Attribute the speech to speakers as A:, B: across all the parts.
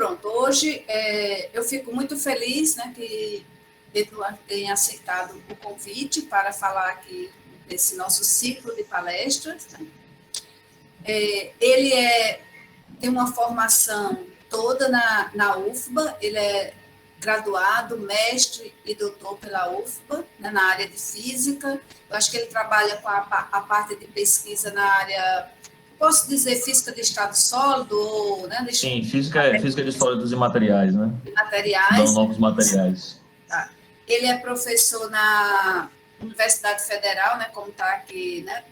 A: pronto, hoje eu fico muito feliz, né, que ele tenha aceitado o convite para falar aqui desse nosso ciclo de palestras. Né? Ele tem uma formação toda na UFBA, ele é graduado, mestre e doutor pela UFBA, né, na área de física. Eu acho que ele trabalha com a parte de pesquisa na área, posso dizer, física de estado sólido? Ou, né,
B: Sim, física de sólidos e materiais, né?
A: Materiais.
B: Não novos materiais.
A: Tá. Ele é professor na Universidade Federal, né, como está aqui, né,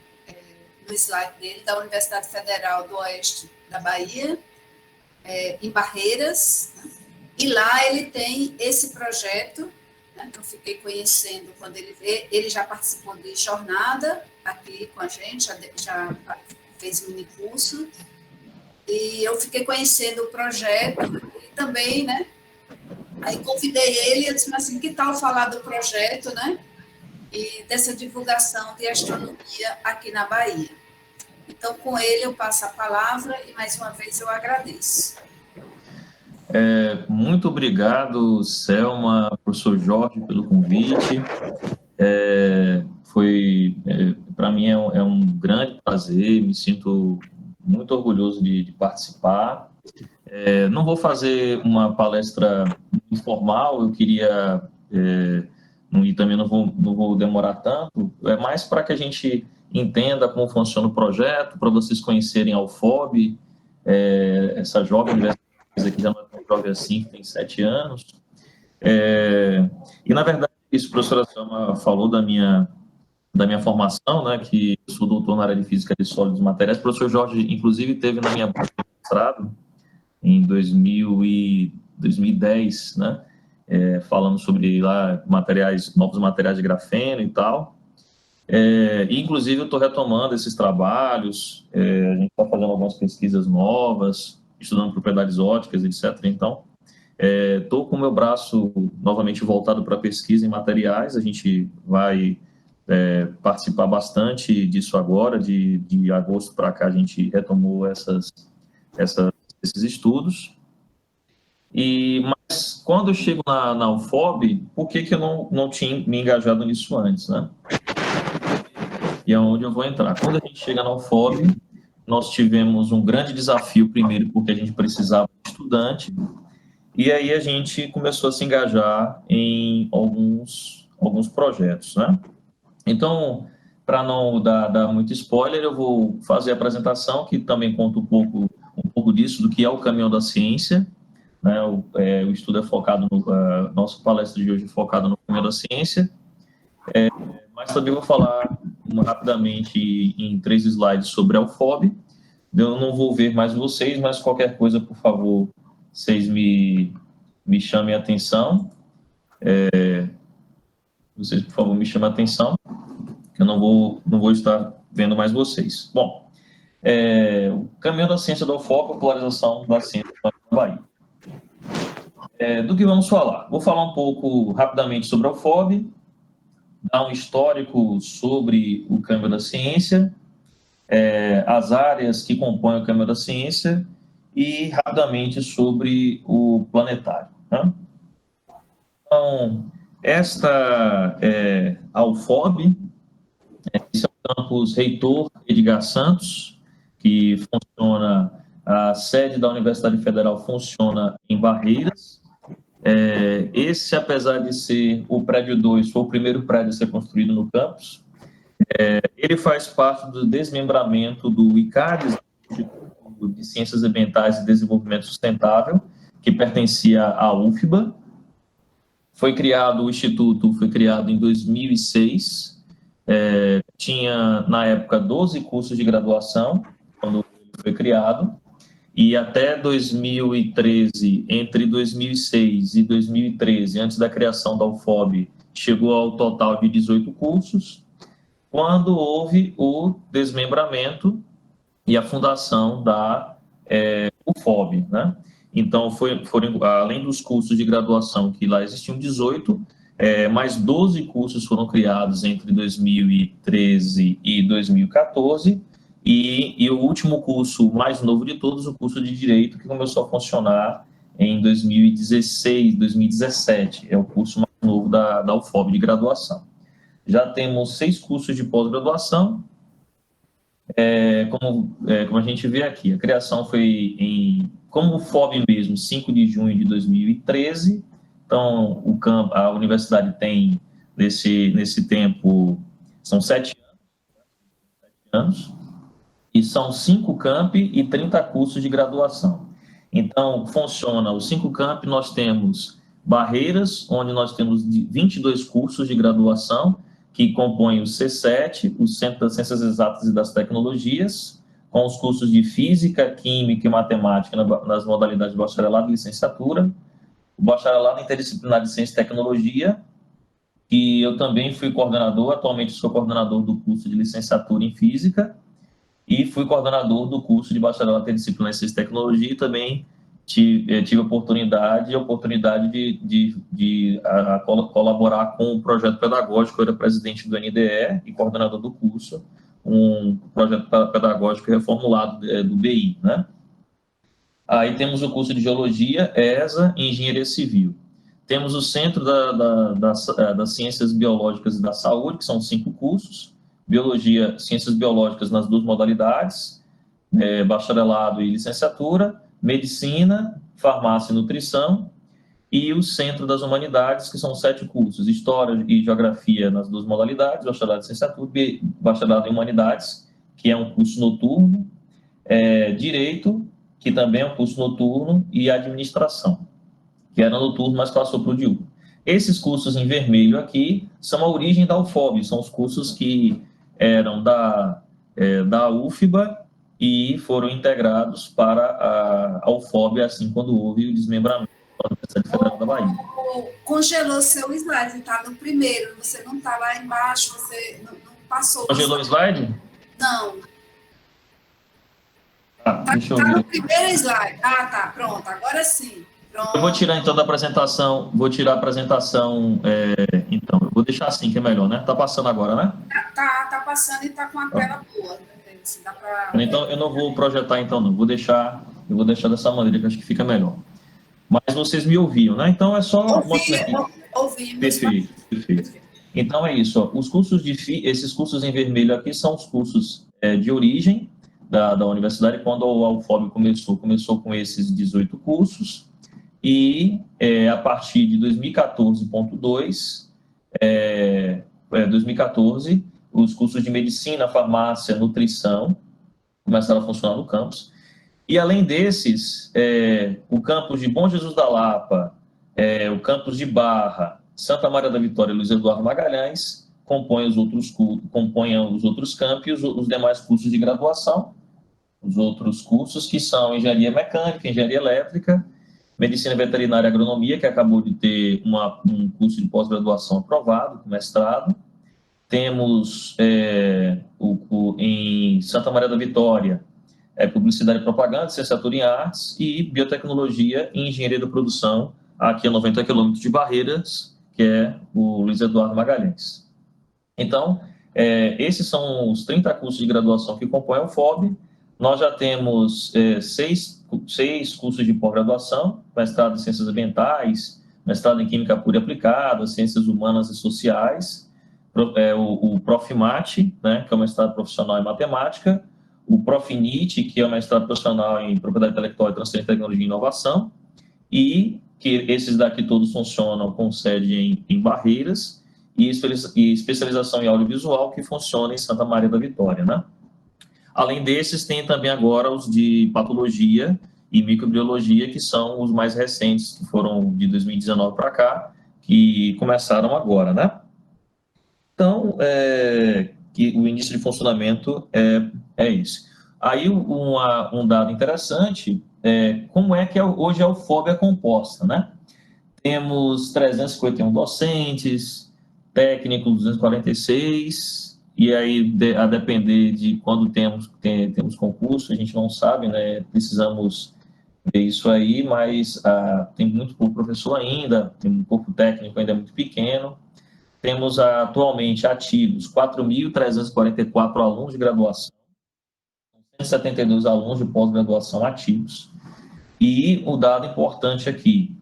A: no slide dele, da Universidade Federal do Oeste da Bahia, em Barreiras, né? E lá ele tem esse projeto, né, que eu fiquei conhecendo quando ele já participou de jornada aqui com a gente, já fez um minicurso, e eu fiquei conhecendo o projeto e também, né, aí convidei ele e eu disse assim, que tal falar do projeto, né, e dessa divulgação de astronomia aqui na Bahia. Então, com ele eu passo a palavra e mais uma vez eu agradeço.
B: Muito obrigado, Selma, professor Jorge, pelo convite. Para mim é um grande prazer, me sinto muito orgulhoso de participar. Não vou fazer uma palestra informal, eu queria, e também não vou demorar tanto, é mais para que a gente entenda como funciona o projeto, para vocês conhecerem a UFOB, essa jovem universidade que já não é tão jovem assim, que tem 7 anos. E, na verdade, isso, a professora Selma falou da minha formação, né, que eu sou doutor na área de física de sólidos e materiais. O professor Jorge, inclusive, teve na minha mestrado em 2010, né, falando sobre lá novos materiais de grafeno e tal. E, inclusive, eu estou retomando esses trabalhos, a gente está fazendo algumas pesquisas novas, estudando propriedades ópticas, etc. Então, estou com o meu braço novamente voltado para pesquisa em materiais, a gente vai participar bastante disso agora, de agosto para cá a gente retomou esses estudos. Mas quando eu chego na UFOB, por que eu não tinha me engajado nisso antes, né? E é onde eu vou entrar. Quando a gente chega na UFOB, nós tivemos um grande desafio, primeiro porque a gente precisava de estudante, e aí a gente começou a se engajar em alguns projetos, né? Então, para não dar muito spoiler, eu vou fazer a apresentação, que também conta um pouco disso, do que é o caminho da ciência, né? O estudo é focado nossa palestra de hoje é focada no caminho da ciência, mas também vou falar rapidamente em 3 slides sobre a UFOB. Eu não vou ver mais vocês, mas qualquer coisa, por favor, vocês me chamem a atenção. Vocês, por favor, me chamem a atenção, que eu não vou estar vendo mais vocês. Bom, o caminho da ciência da UFOB, popularização da ciência da Bahia. Do que vamos falar? Vou falar um pouco rapidamente sobre a UFOB, dar um histórico sobre o caminho da ciência, as áreas que compõem o caminho da ciência e rapidamente sobre o planetário, né? Então, esta a UFOB, esse é o campus Reitor Edgar Santos, que funciona, a sede da Universidade Federal funciona em Barreiras. Esse, apesar de ser o prédio 2, foi o primeiro prédio a ser construído no campus, ele faz parte do desmembramento do ICADES, Instituto de Ciências Ambientais e Desenvolvimento Sustentável, que pertencia à UFBA. O Instituto foi criado em 2006, tinha, na época, 12 cursos de graduação, quando foi criado, e até 2013, entre 2006 e 2013, antes da criação da UFOB, chegou ao total de 18 cursos, quando houve o desmembramento e a fundação da UFOB, né? Então, foram, além dos cursos de graduação, que lá existiam 18, mais 12 cursos foram criados entre 2013 e 2014, e o último curso mais novo de todos, o curso de Direito, que começou a funcionar em 2016, 2017, é o curso mais novo da UFOB de graduação. Já temos 6 cursos de pós-graduação, como a gente vê aqui, a criação foi como o FOB mesmo, 5 de junho de 2013, então a universidade tem, nesse tempo, são 7 anos, e são 5 campi e 30 cursos de graduação. Então, funciona os 5 campi, nós temos Barreiras, onde nós temos 22 cursos de graduação, que compõem o C7, o Centro das Ciências Exatas e das Tecnologias, com os cursos de Física, Química e Matemática nas modalidades de bacharelado e licenciatura, o bacharelado interdisciplinar de Ciência e Tecnologia, que eu também fui coordenador, atualmente sou coordenador do curso de licenciatura em Física, e fui coordenador do curso de bacharelado interdisciplinar em Ciência e Tecnologia, e também tive a oportunidade de colaborar com o projeto pedagógico. Eu era presidente do NDE e coordenador do curso, um projeto pedagógico reformulado do BI, né? Aí temos o curso de Geologia, ESA e Engenharia Civil. Temos o Centro das Ciências Biológicas e da Saúde, que são 5 cursos, Biologia, Ciências Biológicas nas 2 modalidades, bacharelado e licenciatura, Medicina, Farmácia e Nutrição, e o Centro das Humanidades, que são 7 cursos, História e Geografia nas 2 modalidades, bacharelado e licenciatura, bacharelado em Humanidades, que é um curso noturno, Direito, que também é um curso noturno, e Administração, que era noturno, mas passou para o diurno. Esses cursos em vermelho aqui são a origem da UFOB, são os cursos que eram da UFBA e foram integrados para a UFOB, assim, quando houve o desmembramento da Universidade Federal da Bahia.
A: Congelou seu slide, está no primeiro, você não está lá embaixo, você não passou.
B: Congelou o slide?
A: Não.
B: Deixa eu ver.
A: Está no primeiro slide. Ah, tá, pronto, agora sim. Pronto.
B: Eu vou tirar então da apresentação, então, eu vou deixar assim que é melhor, né? Tá passando agora, né?
A: Tá passando e tá com a tela boa. Dá pra...
B: Então, eu não vou projetar então, não. Eu vou deixar dessa maneira, que acho que fica melhor. Mas vocês me ouviam, né? Então, é só...
A: Ouvi.
B: Perfeito. Então, é isso. Ó. Esses cursos em vermelho aqui são os cursos de origem da universidade. Quando a UFOB começou com esses 18 cursos. E, a partir de 2014, os cursos de Medicina, Farmácia, Nutrição começaram a funcionar no campus. E, além desses, o campus de Bom Jesus da Lapa, o campus de Barra, Santa Maria da Vitória e Luiz Eduardo Magalhães compõem os outros campi e os demais cursos de graduação. Os outros cursos que são Engenharia Mecânica, Engenharia Elétrica, Medicina Veterinária e Agronomia, que acabou de ter um curso de pós-graduação aprovado, com mestrado. Temos em Santa Maria da Vitória, Publicidade e Propaganda, Licenciatura em Artes, e Biotecnologia e Engenharia da Produção, aqui a 90 quilômetros de Barreiras, que é o Luiz Eduardo Magalhães. Então, esses são os 30 cursos de graduação que compõem o FOB. Nós já temos 6 cursos de pós-graduação, mestrado em Ciências Ambientais, mestrado em Química Pura e Aplicada, Ciências Humanas e Sociais, o Profmat, né, que é o mestrado profissional em Matemática, o Profinit, que é o mestrado profissional em Propriedade Intelectual e Transferência de Tecnologia e Inovação, e que esses daqui todos funcionam com sede em Barreiras, e especialização em audiovisual, que funciona em Santa Maria da Vitória, né? Além desses, tem também agora os de patologia e microbiologia, que são os mais recentes, que foram de 2019 para cá, que começaram agora, né? Então, que o início de funcionamento é esse. Aí, um dado interessante como é que hoje a UFOB é composta, né? Temos 351 docentes, técnicos 246, e aí, a depender de quando temos concurso, a gente não sabe, né? Precisamos ver isso aí, mas tem muito pouco professor ainda, tem um corpo técnico ainda muito pequeno. Temos atualmente ativos 4.344 alunos de graduação, 172 alunos de pós-graduação ativos. E o dado importante aqui,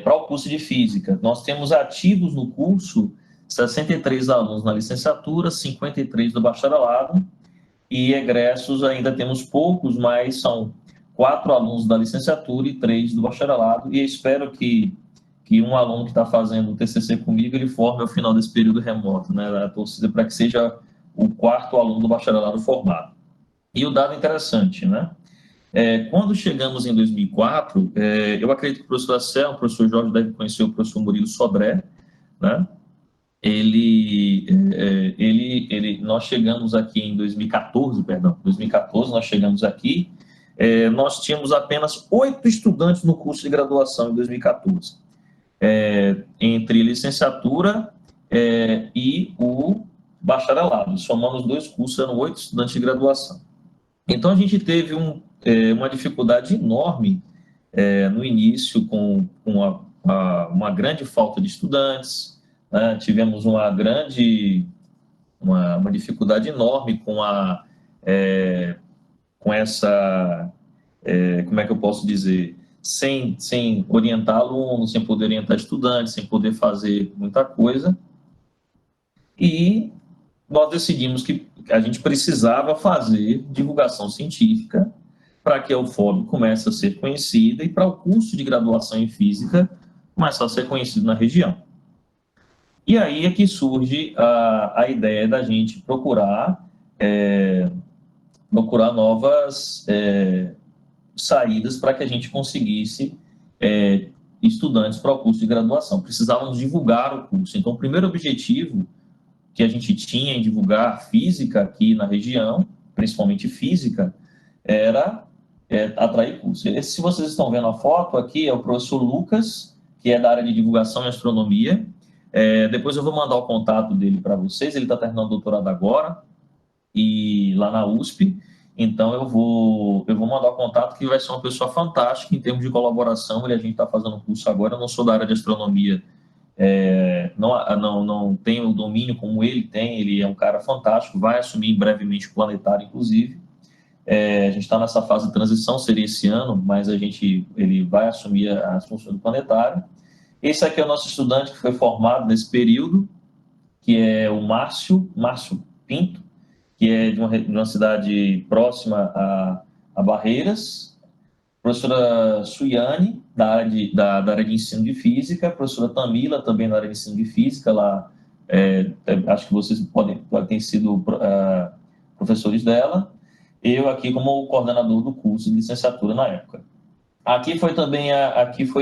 B: para o curso de Física, nós temos ativos no curso 63 alunos na licenciatura, 53 do bacharelado, e egressos ainda temos poucos, mas são 4 alunos da licenciatura e 3 do bacharelado, e eu espero que um aluno que está fazendo o TCC comigo, ele forme ao final desse período remoto, né? A torcida para que seja o 4º aluno do bacharelado formado. E o dado interessante, né? Quando chegamos em 2004, eu acredito que o professor Anselmo, o professor Jorge deve conhecer o professor Murilo Sodré, né? Nós chegamos aqui em 2014, perdão, 2014 nós chegamos aqui, nós tínhamos apenas 8 estudantes no curso de graduação em 2014, entre licenciatura e o bacharelado, somando os 2 cursos, eram 8 estudantes de graduação. Então, a gente teve uma dificuldade enorme no início com uma grande falta de estudantes, né? Tivemos uma dificuldade enorme com essa, como é que eu posso dizer, sem orientar alunos, sem poder orientar estudantes, sem poder fazer muita coisa. E nós decidimos que a gente precisava fazer divulgação científica para que a UFOB comece a ser conhecida e para o curso de graduação em Física começar a ser conhecido na região. E aí é que surge a ideia da gente procurar novas saídas para que a gente conseguisse estudantes para o curso de graduação. Precisávamos divulgar o curso. Então, o primeiro objetivo que a gente tinha em divulgar física aqui na região, principalmente física, era atrair curso. Se vocês estão vendo a foto aqui, é o professor Lucas, que é da área de divulgação em astronomia. Depois eu vou mandar o contato dele para vocês, ele está terminando o doutorado agora, e lá na USP, então eu vou mandar o contato, que vai ser uma pessoa fantástica em termos de colaboração. A gente está fazendo um curso agora, eu não sou da área de astronomia, não tenho o domínio como ele tem, ele é um cara fantástico, vai assumir brevemente o planetário, inclusive. A gente está nessa fase de transição, seria esse ano, mas ele vai assumir as funções do planetário. Esse aqui é o nosso estudante que foi formado nesse período, que é o Márcio Pinto, que é de uma cidade próxima a Barreiras. Professora Suiane, da área de ensino de física, professora Tamila, também da área de ensino de física, lá, acho que vocês podem ter sido professores dela, eu aqui como coordenador do curso de licenciatura na época. Aqui foi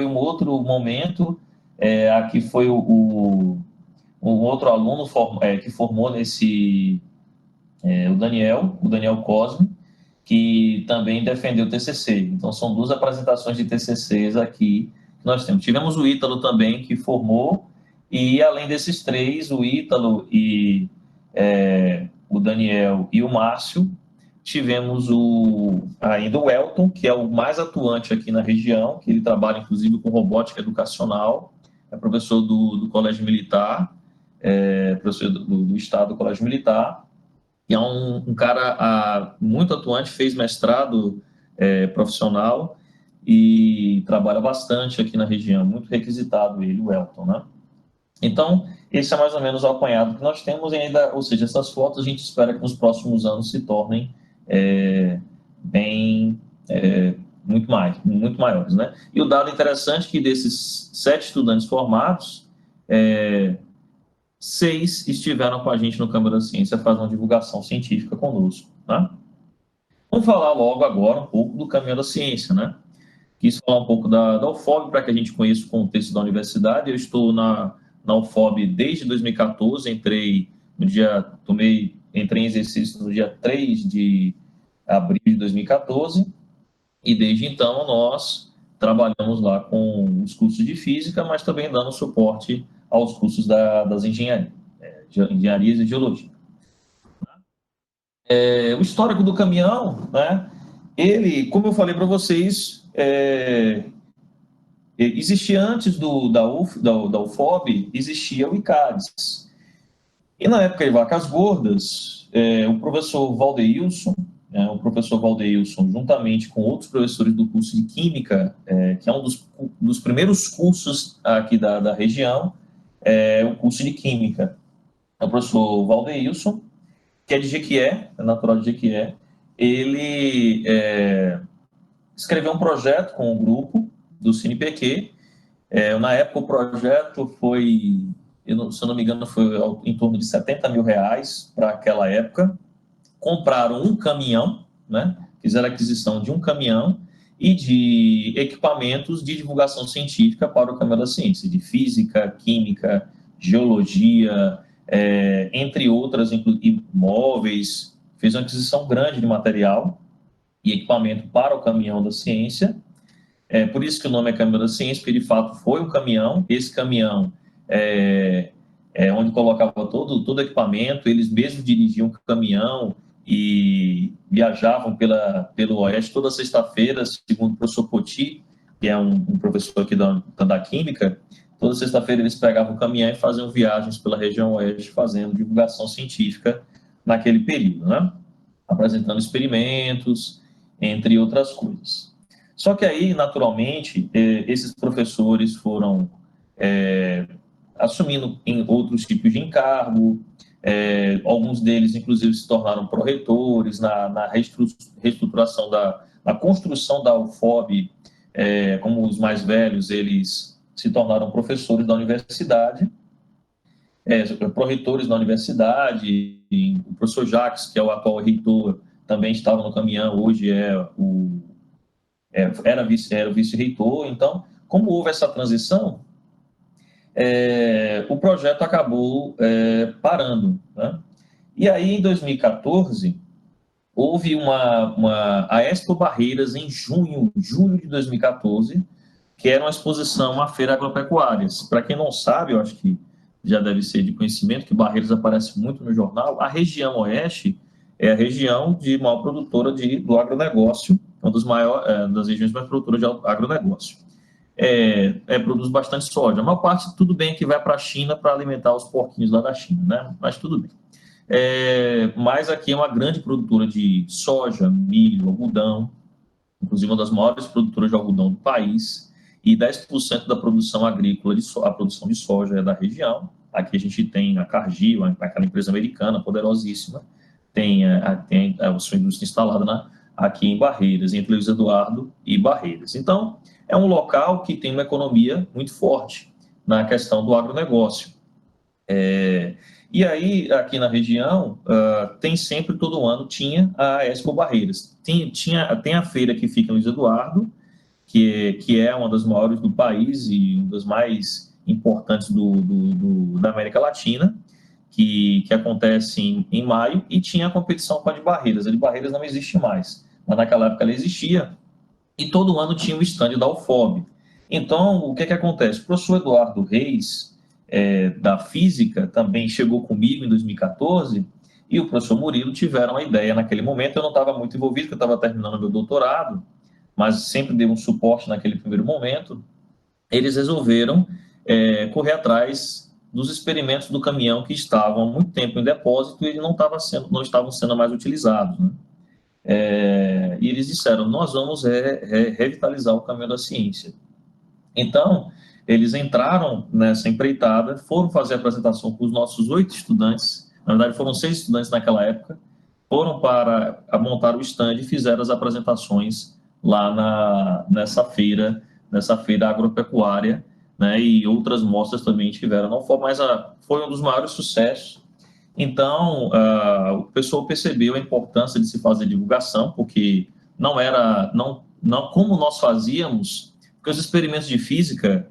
B: um outro momento, aqui foi um outro aluno que formou o Daniel Cosme, que também defendeu o TCC. Então, são 2 apresentações de TCCs aqui que nós temos. Tivemos o Ítalo também, que formou, e além desses 3, o Ítalo e o Daniel e o Márcio, tivemos ainda o Elton, que é o mais atuante aqui na região, que ele trabalha, inclusive, com robótica educacional, é professor do Colégio Militar, professor do Estado do Colégio Militar, e é um cara muito atuante, fez mestrado profissional e trabalha bastante aqui na região, muito requisitado ele, o Elton, né? Então, esse é mais ou menos o apanhado que nós temos ainda, ou seja, essas fotos a gente espera que nos próximos anos se tornem muito maiores, né? E o dado interessante é que desses 7 estudantes formados, 6 estiveram com a gente no Câmara da Ciência fazendo divulgação científica conosco, né? Vamos falar logo agora um pouco do Caminho da Ciência, né? Quis falar um pouco da UFOB para que a gente conheça o contexto da universidade. Eu estou na UFOB desde 2014, entrei em exercício no dia 3 de abril de 2014, e desde então nós trabalhamos lá com os cursos de física, mas também dando suporte aos cursos das engenharias e geologia. O histórico do caminhão, né? Ele, como eu falei para vocês, existia antes da UFOB, existia o ICADES. E na época de Vacas Gordas, o professor Valdeilson, o professor Valdeilson, juntamente com outros professores do curso de Química, que é um dos primeiros cursos aqui da região, o curso de Química. O professor Valdeilson, que é de Jequié, é natural de Jequié, ele escreveu um projeto com o grupo do CinePq. Na época, o projeto foi, se eu não me engano, foi em torno de R$70 mil para aquela época. Compraram um caminhão, né? Fizeram a aquisição de um caminhão e de equipamentos de divulgação científica para o caminho da ciência, de física, química, geologia, entre outras, inclusive móveis. Fez uma aquisição grande de material e equipamento para o caminhão da ciência. Por isso que o nome é Caminhão da Ciência, porque de fato foi um caminhão. Esse caminhão onde colocava todo o equipamento, eles mesmos dirigiam o caminhão e viajavam pelo Oeste toda sexta-feira, segundo o professor Poti, que é um professor aqui da Química. Toda sexta-feira eles pegavam o caminhão e faziam viagens pela região Oeste, fazendo divulgação científica naquele período, né? Apresentando experimentos, entre outras coisas. Só que aí, naturalmente, esses professores foram assumindo em outros tipos de encargo, alguns deles, inclusive, se tornaram pró-reitores na reestruturação na construção da UFOB, como os mais velhos, eles se tornaram professores da universidade, pró-reitores da universidade, e o professor Jacques, que é o atual reitor, também estava no caminhão, hoje era o vice-reitor. Então, como houve essa transição, o projeto acabou parando, né? E aí, em 2014, houve a Expo Barreiras em julho de 2014, que era uma exposição, uma feira agropecuárias. Para quem não sabe, eu acho que já deve ser de conhecimento, que Barreiras aparece muito no jornal. A região Oeste é a região de maior produtora do agronegócio, uma das regiões mais produtoras de agronegócio. Produz bastante soja. A maior parte, tudo bem, que vai para a China para alimentar os porquinhos lá da China, né? Mas tudo bem. Mas aqui é uma grande produtora de soja, milho, algodão, inclusive uma das maiores produtoras de algodão do país, e 10% da produção agrícola, a produção de soja é da região. Aqui a gente tem a Cargill, aquela empresa americana poderosíssima, tem a sua indústria instalada aqui em Barreiras, entre Luiz Eduardo e Barreiras. Então, é um local que tem uma economia muito forte na questão do agronegócio. E aí, aqui na região, tem sempre, todo ano, tinha a Expo Barreiras. Tem a feira que fica em Luiz Eduardo, que é uma das maiores do país e uma das mais importantes da América Latina, que acontece em maio, e tinha a competição com a de Barreiras. A de Barreiras não existe mais, mas naquela época ela existia, e todo ano tinha o stand da UFOB. Então, o que acontece? O professor Eduardo Reis, da Física, também chegou comigo em 2014, e o professor Murilo tiveram a ideia naquele momento. Eu não estava muito envolvido, porque eu estava terminando meu doutorado, mas sempre dei um suporte naquele primeiro momento. Eles resolveram correr atrás dos experimentos do caminhão que estavam há muito tempo em depósito e não estavam sendo mais utilizados, né? E eles disseram, nós vamos revitalizar o caminho da ciência. Então, eles entraram nessa empreitada, foram fazer a apresentação com os nossos 8 estudantes, na verdade foram 6 estudantes naquela época, foram para montar o stand e fizeram as apresentações lá nessa feira agropecuária, né, e outras mostras também tiveram, não foi, mas foi um dos maiores sucessos. Então, o pessoal percebeu a importância de se fazer divulgação, porque não como nós fazíamos, porque os experimentos de física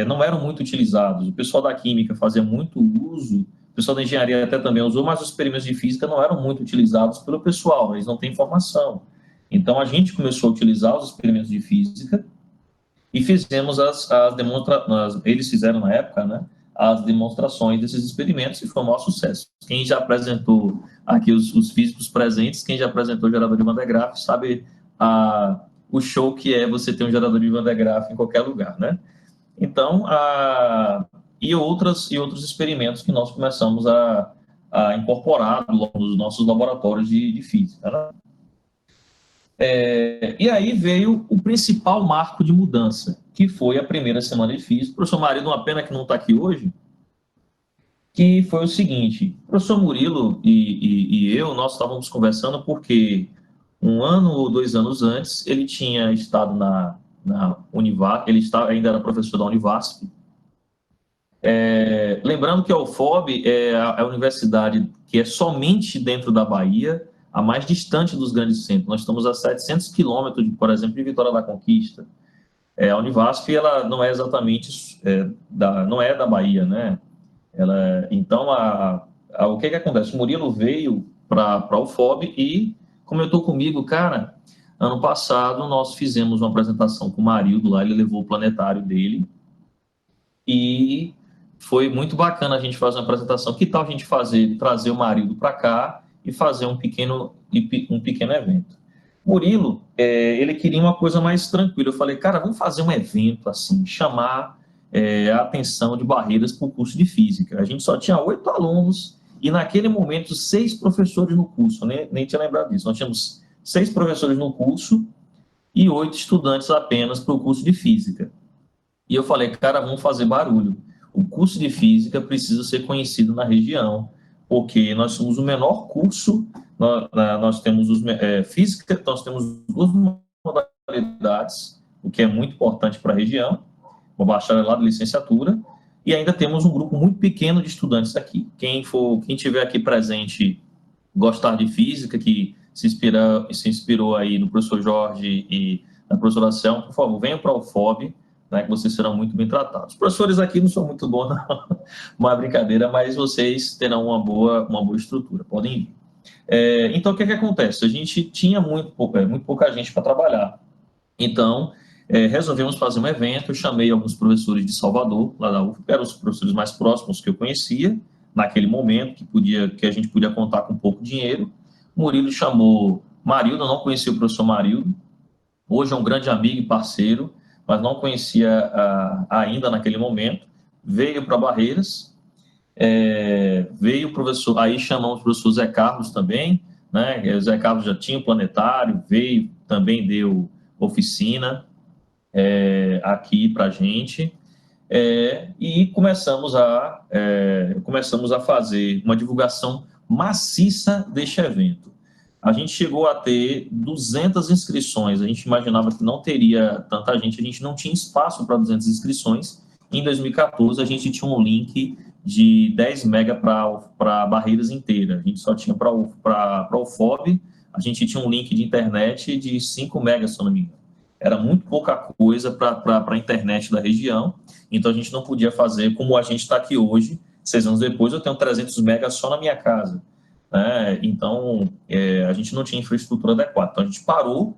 B: não eram muito utilizados. O pessoal da química fazia muito uso, o pessoal da engenharia até também usou, mas os experimentos de física não eram muito utilizados pelo pessoal, eles não têm informação. Então, a gente começou a utilizar os experimentos de física e fizemos eles fizeram na época, né, as demonstrações desses experimentos, e foi um maior sucesso. Quem já apresentou aqui, os físicos presentes, quem já apresentou o gerador de Van de Graaff, sabe o show que é você ter um gerador de Van de Graaff em qualquer lugar, né? Então, e outros experimentos que nós começamos a incorporar nos nossos laboratórios de física, né? E aí veio o principal marco de mudança, que foi a primeira semana de física. O professor Marido, uma pena que não está aqui hoje, que foi o seguinte: o professor Murilo e eu, nós estávamos conversando porque um ano ou 2 anos antes, ele tinha estado na Univasp, ele ainda era professor da Univasp. Lembrando que a UFOB é a universidade que é somente dentro da Bahia, a mais distante dos grandes centros. Nós estamos a 700 quilômetros, por exemplo, de Vitória da Conquista. A Univasp, ela não é exatamente não é da Bahia, né? Então, o que acontece? O Murilo veio para a UFOB e comentou comigo, cara, ano passado nós fizemos uma apresentação com o Marildo lá, ele levou o planetário dele e foi muito bacana a gente fazer uma apresentação. Que tal a gente trazer o Marildo para cá e fazer um pequeno evento? Murilo, ele queria uma coisa mais tranquila. Eu falei, cara, vamos fazer um evento assim, chamar a atenção de Barreiras para o curso de Física. A gente só tinha 8 alunos e, naquele momento, 6 professores no curso. Nem tinha lembrado disso. Nós tínhamos 6 professores no curso e 8 estudantes apenas para o curso de Física. E eu falei, cara, vamos fazer barulho. O curso de Física precisa ser conhecido na região, porque nós somos o menor curso, nós temos Física, nós temos 2 modalidades, o que é muito importante para a região, o bacharelado e licenciatura, e ainda temos um grupo muito pequeno de estudantes aqui. Quem tiver aqui presente, gostar de física, que se inspirou aí no professor Jorge e na professora Selma, por favor, venham para o UFOB, né, que vocês serão muito bem tratados. Os professores aqui não são muito bons, não, uma brincadeira, mas vocês terão uma boa estrutura, podem ir. Então, o que acontece? A gente tinha muito pouca gente para trabalhar. Então, resolvemos fazer um evento. Eu chamei alguns professores de Salvador, lá da UF, que eram os professores mais próximos que eu conhecia, naquele momento, que a gente podia contar com pouco dinheiro. Murilo chamou Marildo, eu não conhecia o professor Marildo, hoje é um grande amigo e parceiro, mas não conhecia ainda naquele momento. Veio para Barreiras, veio o professor, aí chamamos o professor Zé Carlos também, né? O Zé Carlos já tinha o planetário, veio, também deu oficina aqui para a gente, e começamos a fazer uma divulgação maciça deste evento. A gente chegou a ter 200 inscrições, a gente imaginava que não teria tanta gente, a gente não tinha espaço para 200 inscrições. Em 2014, a gente tinha um link de 10 mega para Barreiras inteira, a gente só tinha para o UFOB, a gente tinha um link de internet de 5 megas, se eu não me engano. Era muito pouca coisa para a internet da região, então a gente não podia fazer como a gente está aqui hoje. 6 anos depois, eu tenho 300 megas só na minha casa. Então, a gente não tinha infraestrutura adequada. Então, a gente parou,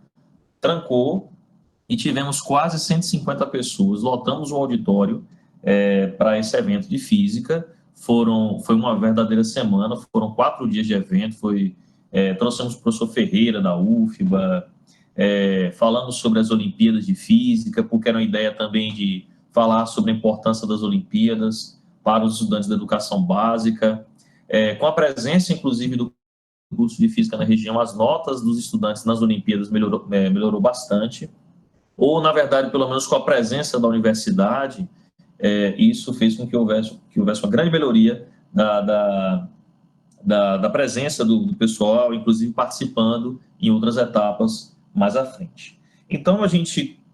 B: trancou e tivemos quase 150 pessoas. Lotamos o auditório para esse evento de física. Foi uma verdadeira semana, foram 4 dias de evento. Trouxemos o professor Ferreira, da UFBA, falamos sobre as Olimpíadas de Física, porque era uma ideia também de falar sobre a importância das Olimpíadas para os estudantes da educação básica. Com a presença, inclusive, do curso de Física na região, as notas dos estudantes nas Olimpíadas melhorou bastante. Ou, na verdade, pelo menos com a presença da universidade, isso fez com que houvesse uma grande melhoria da presença do pessoal, inclusive participando em outras etapas mais à frente. Então,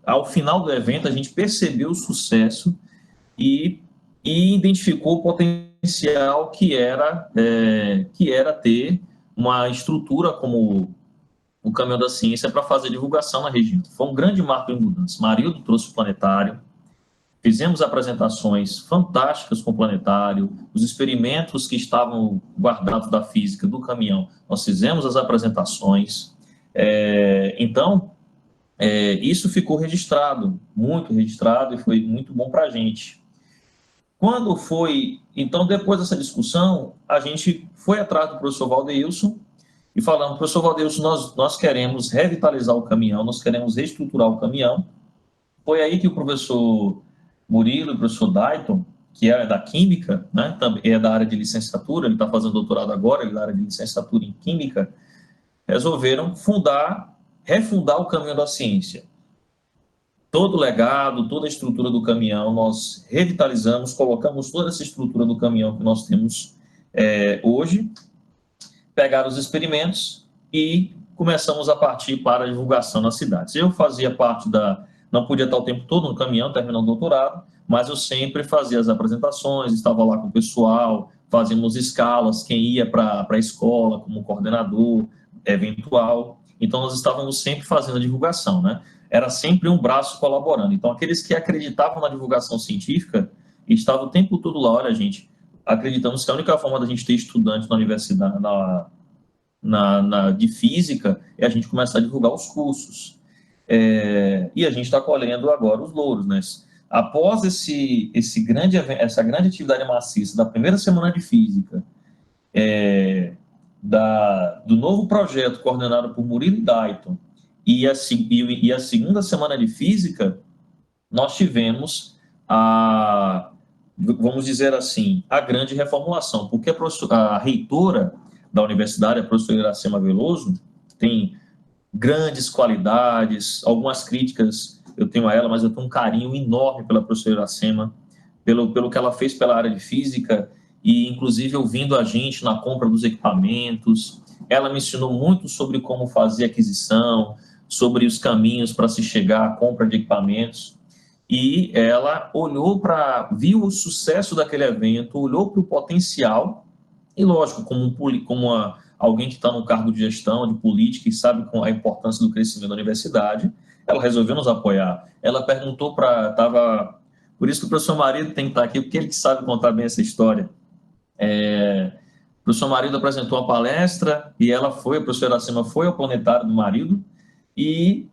B: ao final do evento, a gente percebeu o sucesso e identificou o potencial que era ter uma estrutura como o Caminhão da Ciência para fazer divulgação na região. Foi um grande marco de mudança. Marildo trouxe o planetário, fizemos apresentações fantásticas com o planetário, os experimentos que estavam guardados da física do caminhão, nós fizemos as apresentações. Então, isso ficou registrado, muito registrado, e foi muito bom para a gente. Então, depois dessa discussão, a gente foi atrás do professor Valdeilson e falamos, professor Valdeilson, nós queremos revitalizar o caminhão, nós queremos reestruturar o caminhão. Foi aí que o professor Murilo e o professor Dayton, que é da Química, né, também é da área de licenciatura, ele está fazendo doutorado agora, ele é da área de licenciatura em Química, resolveram fundar refundar o caminho da ciência. Todo o legado, toda a estrutura do caminhão, nós revitalizamos, colocamos toda essa estrutura do caminhão que nós temos hoje, pegaram os experimentos e começamos a partir para a divulgação nas cidades. Eu fazia parte não podia estar o tempo todo no caminhão, terminando o doutorado, mas eu sempre fazia as apresentações, estava lá com o pessoal, fazíamos escalas, quem ia para a escola como coordenador eventual. Então, nós estávamos sempre fazendo a divulgação, né? Era sempre um braço colaborando. Então, aqueles que acreditavam na divulgação científica estavam o tempo todo lá. Olha, gente, acreditamos que a única forma da gente ter estudante na universidade, de física, é a gente começar a divulgar os cursos. E a gente está colhendo agora os louros, né? Após essa grande atividade maciça da primeira semana de física, do novo projeto coordenado por Murilo e Dayton, e a segunda semana de física, nós tivemos vamos dizer assim, a grande reformulação, porque a reitora da universidade, a professora Iracema Veloso, tem grandes qualidades, algumas críticas eu tenho a ela, mas eu tenho um carinho enorme pela professora Iracema, pelo que ela fez pela área de física, e inclusive ouvindo a gente na compra dos equipamentos. Ela me ensinou muito sobre como fazer aquisição, sobre os caminhos para se chegar à compra de equipamentos, e ela viu o sucesso daquele evento, olhou para o potencial, e lógico, alguém que está no cargo de gestão, de política, e sabe com a importância do crescimento da universidade, ela resolveu nos apoiar. Ela perguntou por isso que o professor Marido tem que estar aqui, porque ele que sabe contar bem essa história. O professor Marido apresentou uma palestra, e a professora Iracema foi ao planetário do Marido, e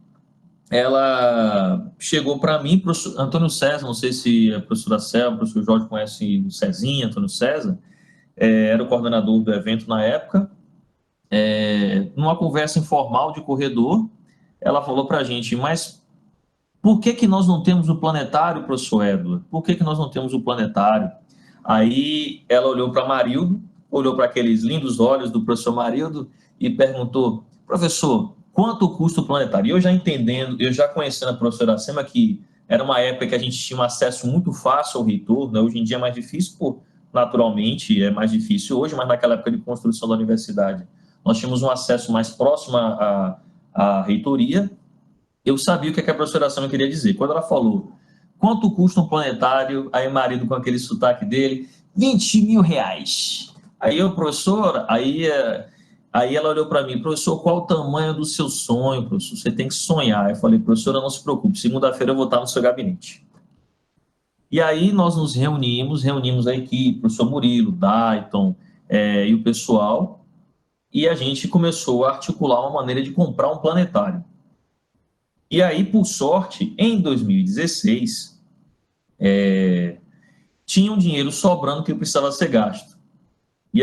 B: ela chegou para mim, professor Antônio César, não sei se a professora Célia, o professor Jorge conhece o Cezinha, Antônio César, era o coordenador do evento na época. Numa conversa informal de corredor, ela falou para a gente, mas por que nós não temos o planetário, professor Edward? Por que nós não temos o planetário? Aí ela olhou para Marildo, olhou para aqueles lindos olhos do professor Marildo e perguntou, professor, quanto custa o planetário? E eu já conhecendo a professora Iracema, que era uma época que a gente tinha um acesso muito fácil ao reitor, né? Hoje em dia é mais difícil, naturalmente, é mais difícil hoje, mas naquela época de construção da universidade, nós tínhamos um acesso mais próximo à reitoria. Eu sabia o que a professora Iracema queria dizer. Quando ela falou, quanto custa um planetário? Aí o marido, com aquele sotaque dele, R$20 mil. Aí eu, professora, aí ela olhou para mim, professor, qual o tamanho do seu sonho, professor? Você tem que sonhar. Eu falei, professora, não se preocupe, segunda-feira eu vou estar no seu gabinete. E aí nós nos reunimos a equipe, o professor Murilo, Dayton e o pessoal, e a gente começou a articular uma maneira de comprar um planetário. E aí, por sorte, em 2016, tinha um dinheiro sobrando que precisava ser gasto. E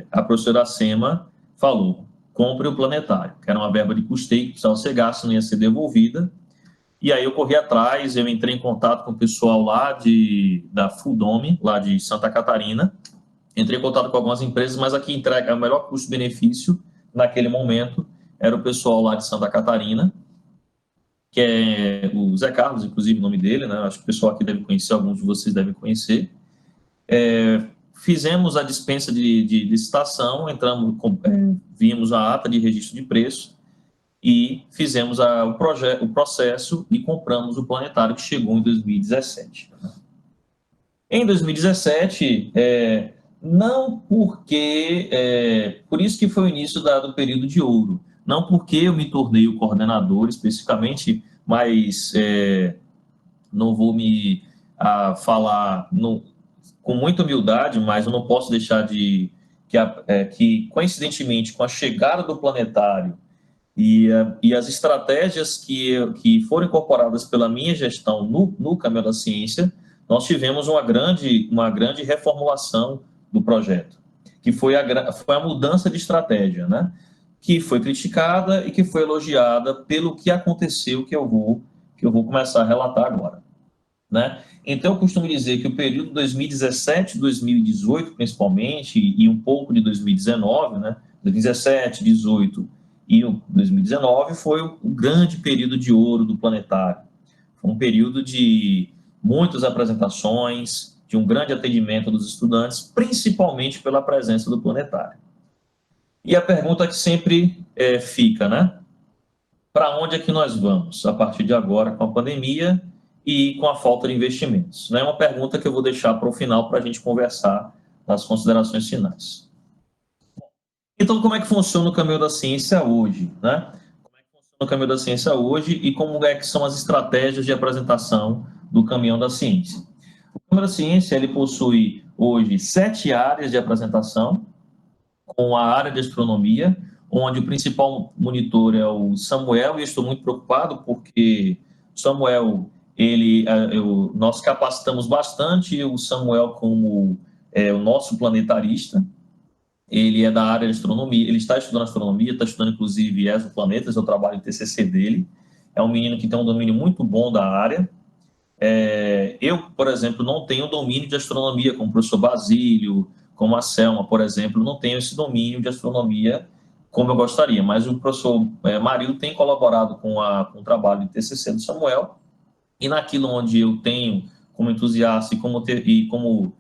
B: a professora Iracema falou, compre o planetário, que era uma verba de custeio que precisava ser gasta, não ia ser devolvida. E aí eu corri atrás, eu entrei em contato com o pessoal lá da Fudome, lá de Santa Catarina, entrei em contato com algumas empresas, mas aqui entrega o melhor custo-benefício naquele momento era o pessoal lá de Santa Catarina, que é o Zé Carlos, inclusive o nome dele, né? Acho que o pessoal aqui deve conhecer, alguns de vocês devem conhecer. Fizemos a dispensa de licitação, vimos a ata de registro de preço e fizemos o processo e compramos o planetário que chegou em 2017. Em 2017, não porque... por isso que foi o início do período de ouro. Não porque eu me tornei o coordenador especificamente, mas não vou me falar com muita humildade, mas eu não posso deixar que coincidentemente, com a chegada do planetário e as estratégias que foram incorporadas pela minha gestão no caminho da ciência, nós tivemos uma grande reformulação do projeto, que foi a mudança de estratégia, né? Que foi criticada e que foi elogiada pelo que aconteceu, que eu vou começar a relatar agora, né? Então, eu costumo dizer que o período 2017, 2018, principalmente, e um pouco de 2019, né? 2017, 2018 E o 2019 foi o grande período de ouro do planetário. Foi um período de muitas apresentações, de um grande atendimento dos estudantes, principalmente pela presença do planetário. E a pergunta que sempre fica, né? Para onde é que nós vamos a partir de agora com a pandemia e com a falta de investimentos? É uma pergunta que eu vou deixar para o final para a gente conversar nas considerações finais. Então, como é que funciona o Caminho da Ciência hoje, né? Como é que funciona o Caminho da Ciência hoje e como é que são as estratégias de apresentação do Caminho da Ciência? O Caminho da Ciência, ele possui hoje 7 áreas de apresentação, com a área de astronomia, onde o principal monitor é o Samuel, e eu estou muito preocupado porque o Samuel, nós capacitamos bastante o Samuel como o nosso planetarista. Ele é da área de astronomia, ele está estudando astronomia, está estudando inclusive exoplanetas, é o trabalho de TCC dele. É um menino que tem um domínio muito bom da área. Eu, por exemplo, não tenho domínio de astronomia, como o professor Basílio, como a Selma, por exemplo, não tenho esse domínio de astronomia como eu gostaria, mas o professor Mario tem colaborado com o trabalho de TCC do Samuel, e naquilo onde eu tenho como entusiasta e como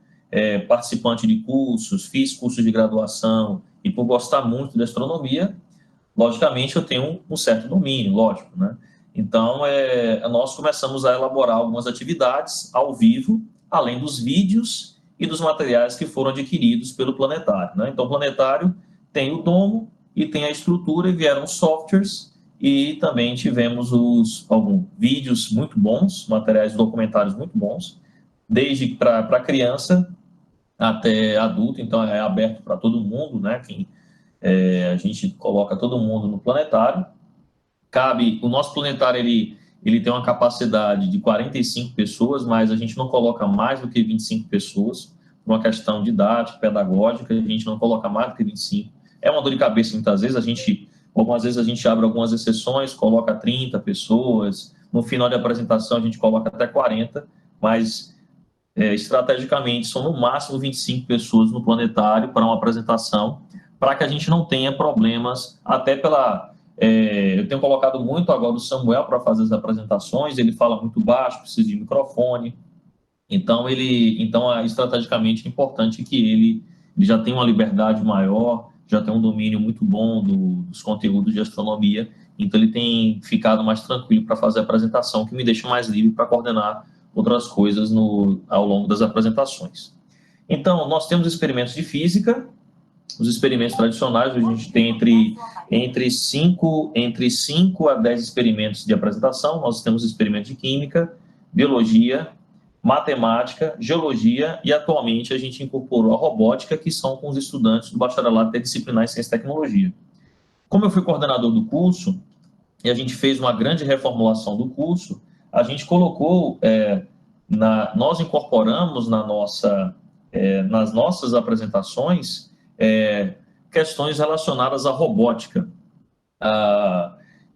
B: participante de cursos, fiz cursos de graduação, e por gostar muito de astronomia, logicamente eu tenho um certo domínio, lógico, né? Então, nós começamos a elaborar algumas atividades ao vivo, além dos vídeos e dos materiais que foram adquiridos pelo planetário, né? Então, o planetário tem o domo e tem a estrutura, e vieram softwares, e também tivemos alguns vídeos muito bons, materiais documentários muito bons, desde para criança até adulto, então é aberto para todo mundo, né? A gente coloca todo mundo no planetário. O nosso planetário, ele tem uma capacidade de 45 pessoas, mas a gente não coloca mais do que 25 pessoas, por uma questão didática, pedagógica, a gente não coloca mais do que 25. É uma dor de cabeça muitas vezes, algumas vezes a gente abre algumas exceções, coloca 30 pessoas, no final de apresentação a gente coloca até 40, mas estrategicamente são no máximo 25 pessoas no planetário para uma apresentação, para que a gente não tenha problemas, até eu tenho colocado muito agora o Samuel para fazer as apresentações, ele fala muito baixo, precisa de microfone, então estrategicamente é importante que ele já tenha uma liberdade maior, já tem um domínio muito bom dos conteúdos de astronomia, então ele tem ficado mais tranquilo para fazer a apresentação, que me deixa mais livre para coordenar outras coisas ao longo das apresentações. Então, nós temos experimentos de física, os experimentos tradicionais, a gente tem entre 5 a 10 experimentos de apresentação, nós temos experimentos de química, biologia, matemática, geologia, e atualmente a gente incorporou a robótica, que são com os estudantes do bacharelado interdisciplinar em ciência e tecnologia. Como eu fui coordenador do curso, e a gente fez uma grande reformulação do curso, a gente colocou, nós incorporamos nas nossas apresentações questões relacionadas à robótica,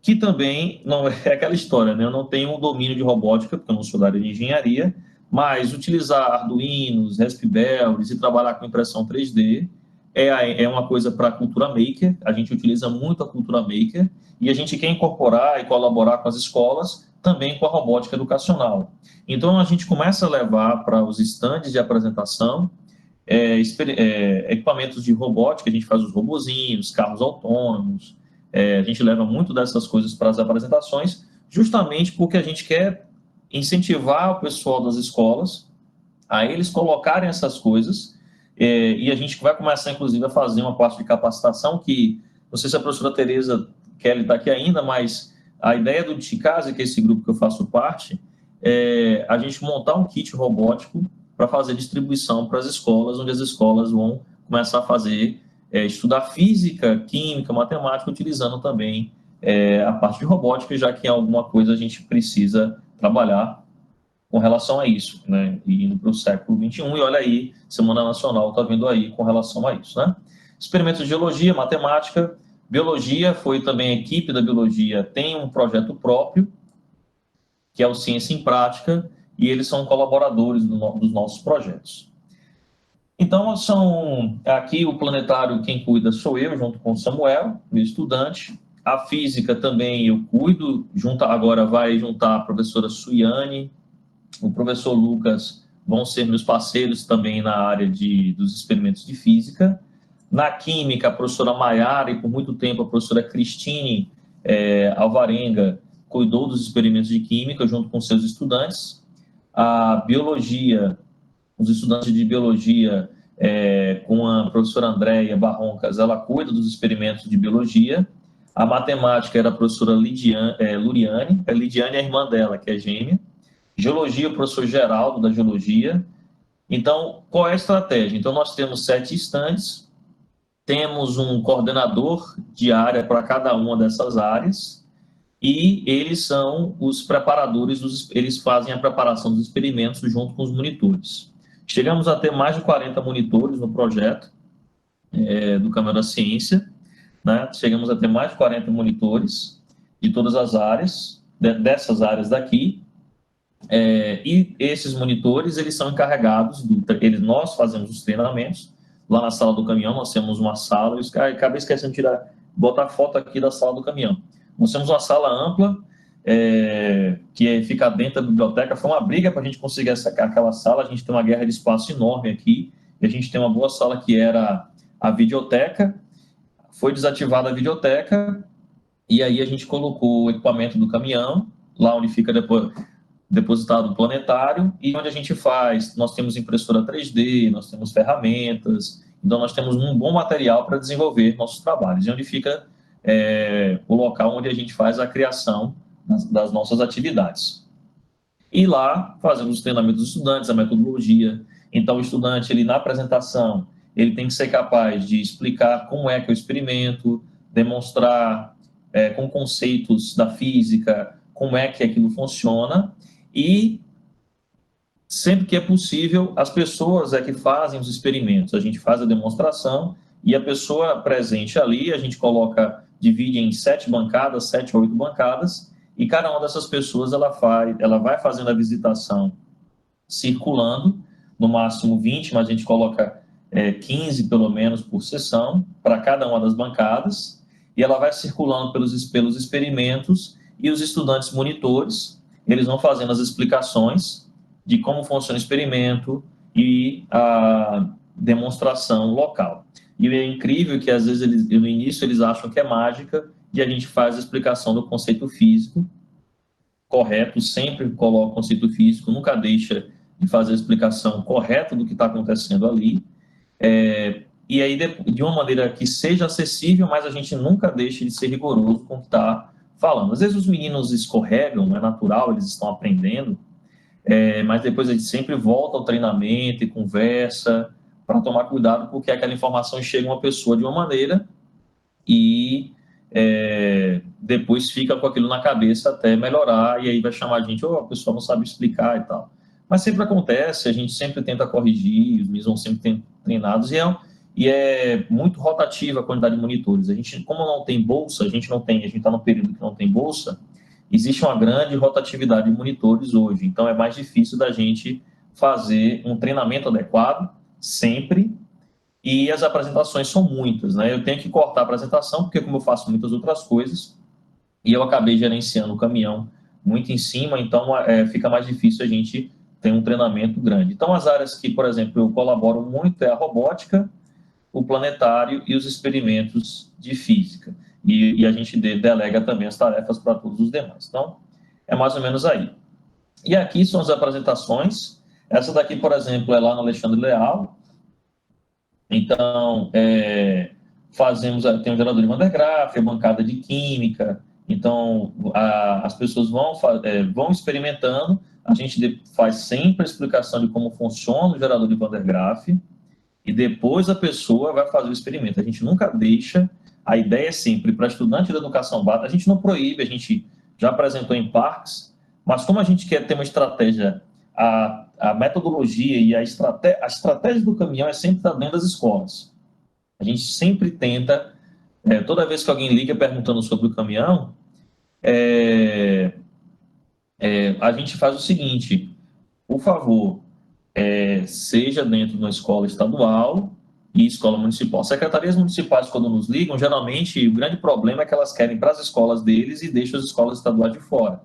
B: que também não é aquela história, né? Eu não tenho um domínio de robótica, porque eu não sou da área de engenharia, mas utilizar Arduinos, Raspberries e trabalhar com impressão 3D é uma coisa para a cultura maker, a gente utiliza muito a cultura maker, e a gente quer incorporar e colaborar com as escolas também com a robótica educacional. Então, a gente começa a levar para os estandes de apresentação equipamentos de robótica, a gente faz os robozinhos, carros autônomos, a gente leva muito dessas coisas para as apresentações, justamente porque a gente quer incentivar o pessoal das escolas a eles colocarem essas coisas, e a gente vai começar, inclusive, a fazer uma parte de capacitação que, não sei se a professora Tereza Kelly está aqui ainda, mas a ideia do Ticase, que é esse grupo que eu faço parte, é a gente montar um kit robótico para fazer distribuição para as escolas, onde as escolas vão começar a estudar física, química, matemática, utilizando também a parte de robótica, já que em alguma coisa a gente precisa trabalhar com relação a isso, né? E indo para o século XXI, e olha aí, Semana Nacional está vindo aí com relação a isso, né? Experimentos de geologia, matemática, biologia, foi também a equipe da biologia, tem um projeto próprio, que é o Ciência em Prática, e eles são colaboradores dos nossos projetos. Então, aqui o planetário, quem cuida sou eu, junto com o Samuel, meu estudante. A física também eu cuido, agora vai juntar a professora Suiane, o professor Lucas, vão ser meus parceiros também na área dos experimentos de física. Na química, a professora Maiara e por muito tempo a professora Cristine Alvarenga cuidou dos experimentos de química junto com seus estudantes. A biologia, os estudantes de biologia, com a professora Andréia Barroncas, ela cuida dos experimentos de biologia. A matemática era a professora Luriane, a Lidiane é a irmã dela, que é gêmea. Geologia, o professor Geraldo, da Geologia. Então, qual é a estratégia? Então, nós temos 7 estandes, temos um coordenador de área para cada uma dessas áreas, e eles são os preparadores, eles fazem a preparação dos experimentos junto com os monitores. Chegamos a ter mais de 40 monitores no projeto do Caminho da Ciência, né? Chegamos a ter mais de 40 monitores de todas as áreas, dessas áreas daqui, e esses monitores, eles são encarregados, nós fazemos os treinamentos, lá na sala do caminhão, nós temos uma sala, acabei esquecendo de botar foto aqui da sala do caminhão. Nós temos uma sala ampla, que fica dentro da biblioteca. Foi uma briga para a gente conseguir aquela sala, a gente tem uma guerra de espaço enorme aqui, e a gente tem uma boa sala que era a videoteca. Foi desativada a videoteca, e aí a gente colocou o equipamento do caminhão, lá onde fica depositado o planetário, e onde a gente nós temos impressora 3D, nós temos ferramentas, então nós temos um bom material para desenvolver nossos trabalhos, e onde fica o local onde a gente faz a criação das nossas atividades. E lá fazemos os treinamentos dos estudantes, a metodologia. Então o estudante, ele na apresentação, ele tem que ser capaz de explicar como é que é o experimento, demonstrar com conceitos da física como é que aquilo funciona, e sempre que é possível, as pessoas que fazem os experimentos, a gente faz a demonstração, e a pessoa presente ali, a gente divide em 7 bancadas, 7 ou 8 bancadas, e cada uma dessas pessoas ela vai fazendo a visitação circulando, no máximo 20, mas a gente coloca 15 pelo menos por sessão, para cada uma das bancadas, e ela vai circulando pelos experimentos, e os estudantes monitores, eles vão fazendo as explicações de como funciona o experimento e a demonstração local. E é incrível que, às vezes, no início, eles acham que é mágica, e a gente faz a explicação do conceito físico correto, sempre coloca o conceito físico, nunca deixa de fazer a explicação correta do que está acontecendo ali, e aí de uma maneira que seja acessível, mas a gente nunca deixa de ser rigoroso com o que está falando. Às vezes os meninos escorregam, é natural, eles estão aprendendo, mas depois a gente sempre volta ao treinamento e conversa para tomar cuidado, porque aquela informação chega a uma pessoa de uma maneira e depois fica com aquilo na cabeça até melhorar, e aí vai chamar a gente, a pessoa não sabe explicar e tal. Mas sempre acontece, a gente sempre tenta corrigir, os meninos vão sempre treinados, e é muito rotativa a quantidade de monitores. A gente, como não tem bolsa, a gente está no período que não tem bolsa, existe uma grande rotatividade de monitores hoje, então é mais difícil da gente fazer um treinamento adequado sempre, e as apresentações são muitas, né? Eu tenho que cortar a apresentação, porque como eu faço muitas outras coisas, e eu acabei gerenciando o caminhão muito em cima, então fica mais difícil a gente ter um treinamento grande. Então, as áreas que, por exemplo, eu colaboro muito é a robótica, o planetário e os experimentos de física. E a gente delega também as tarefas para todos os demais. Então, é mais ou menos aí. E aqui são as apresentações. Essa daqui, por exemplo, é lá no Alexandre Leal. Então, tem um gerador de Van der Graaf, a bancada de química. Então, as pessoas vão experimentando. A gente faz sempre a explicação de como funciona o gerador de Van der Graaf, e depois a pessoa vai fazer o experimento. A gente nunca deixa, a ideia é sempre, para estudante de educação básica, a gente não proíbe, a gente já apresentou em parques, mas como a gente quer ter uma estratégia, a metodologia e a estratégia do caminhão é sempre estar dentro das escolas. A gente sempre tenta, toda vez que alguém liga perguntando sobre o caminhão, a gente faz o seguinte: por favor, seja dentro de uma escola estadual, e escola municipal. Secretarias municipais, quando nos ligam, geralmente o grande problema é que elas querem para as escolas deles e deixam as escolas estaduais de fora.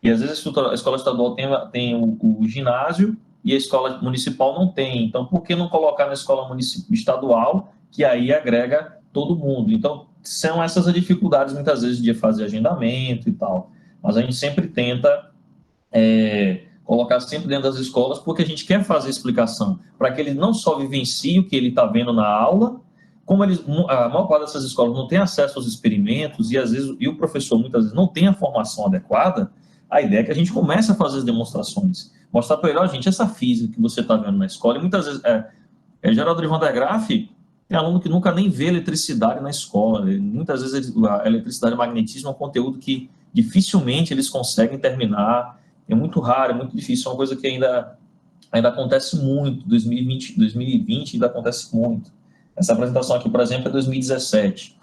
B: E às vezes a escola estadual tem o ginásio e a escola municipal não tem. Então, por que não colocar na escola estadual, que aí agrega todo mundo? Então, são essas as dificuldades, muitas vezes, de fazer agendamento e tal. Mas a gente sempre tenta colocar sempre dentro das escolas, porque a gente quer fazer explicação, para que ele não só vivencie o que ele está vendo na aula, como a maior parte dessas escolas não tem acesso aos experimentos, e às vezes e o professor muitas vezes não tem a formação adequada, a ideia é que a gente comece a fazer as demonstrações, mostrar para ele, ó, gente, essa física que você está vendo na escola, e muitas vezes, Geraldo de Van der Graaf tem aluno que nunca nem vê eletricidade na escola, muitas vezes a eletricidade e magnetismo é um conteúdo que dificilmente eles conseguem terminar, é muito raro, é muito difícil, é uma coisa que ainda acontece muito, 2020 ainda acontece muito. Essa apresentação aqui, por exemplo, é 2017.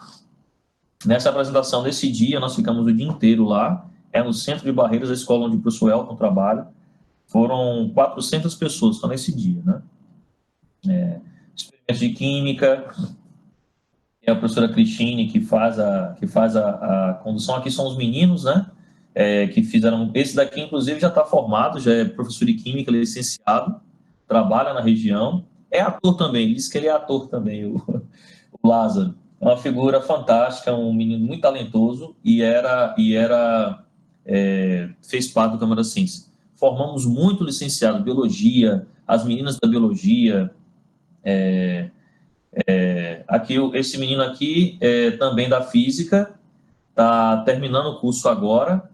B: Nessa apresentação, nesse dia, nós ficamos o dia inteiro lá, no Centro de Barreiras, a escola onde o professor Elton trabalha, foram 400 pessoas só nesse dia, né? Experimentos de química, é a professora Cristine que faz a condução, aqui são os meninos, né? Que fizeram, esse daqui inclusive já está formado, já é professor de química, licenciado, trabalha na região, é ator também, ele disse que ele é ator também, o Lázaro, é uma figura fantástica, um menino muito talentoso e fez parte do Câmara Ciência. Formamos muito licenciado em biologia, as meninas da biologia, aqui esse menino aqui também da física, está terminando o curso agora,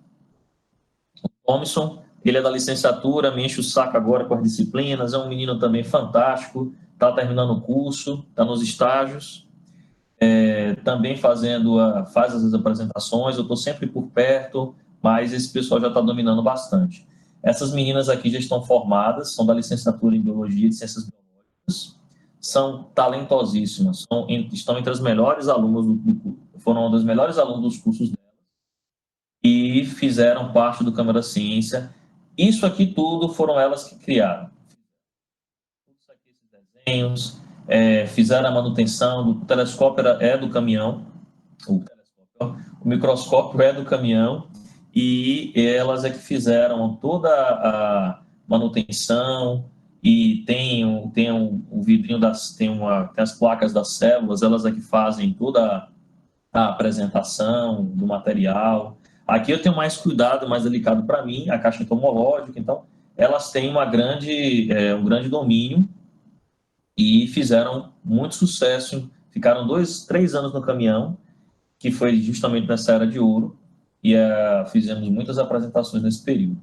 B: Thomson, ele é da licenciatura, me enche o saco agora com as disciplinas, é um menino também fantástico, está terminando o curso, está nos estágios, também faz as apresentações, eu estou sempre por perto, mas esse pessoal já está dominando bastante. Essas meninas aqui já estão formadas, são da licenciatura em Biologia e Ciências Biológicas, são talentosíssimas, estão entre as melhores alunas foram uma das melhores alunas dos cursos dela, e fizeram parte do Câmara Ciência. Isso aqui tudo foram elas que criaram. Isso aqui, esses desenhos, fizeram a manutenção do telescópio, é do caminhão, o microscópio é do caminhão, e elas é que fizeram toda a manutenção, e tem um vidrinho tem as placas das células, elas é que fazem toda a apresentação do material. Aqui eu tenho mais cuidado, mais delicado para mim, a caixa entomológica, então elas têm um grande domínio e fizeram muito sucesso, ficaram 3 anos no caminhão, que foi justamente nessa era de ouro, e fizemos muitas apresentações nesse período.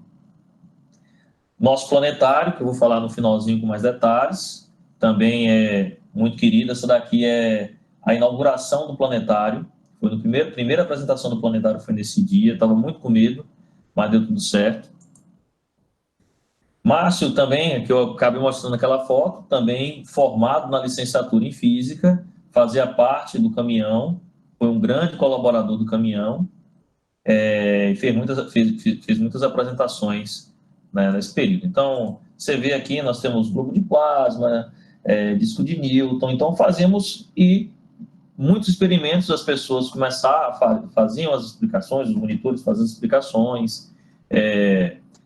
B: Nosso planetário, que eu vou falar no finalzinho com mais detalhes, também é muito querido. Essa daqui é a inauguração do planetário. Foi no primeira apresentação do planetário, foi nesse dia. Estava muito com medo, mas deu tudo certo. Márcio também, que eu acabei mostrando naquela foto, também formado na licenciatura em Física, fazia parte do caminhão, foi um grande colaborador do caminhão, fez muitas apresentações, né, nesse período. Então, você vê aqui, nós temos globo de plasma, disco de Newton, então fazemos muitos experimentos, as pessoas faziam as explicações, os monitores faziam as explicações,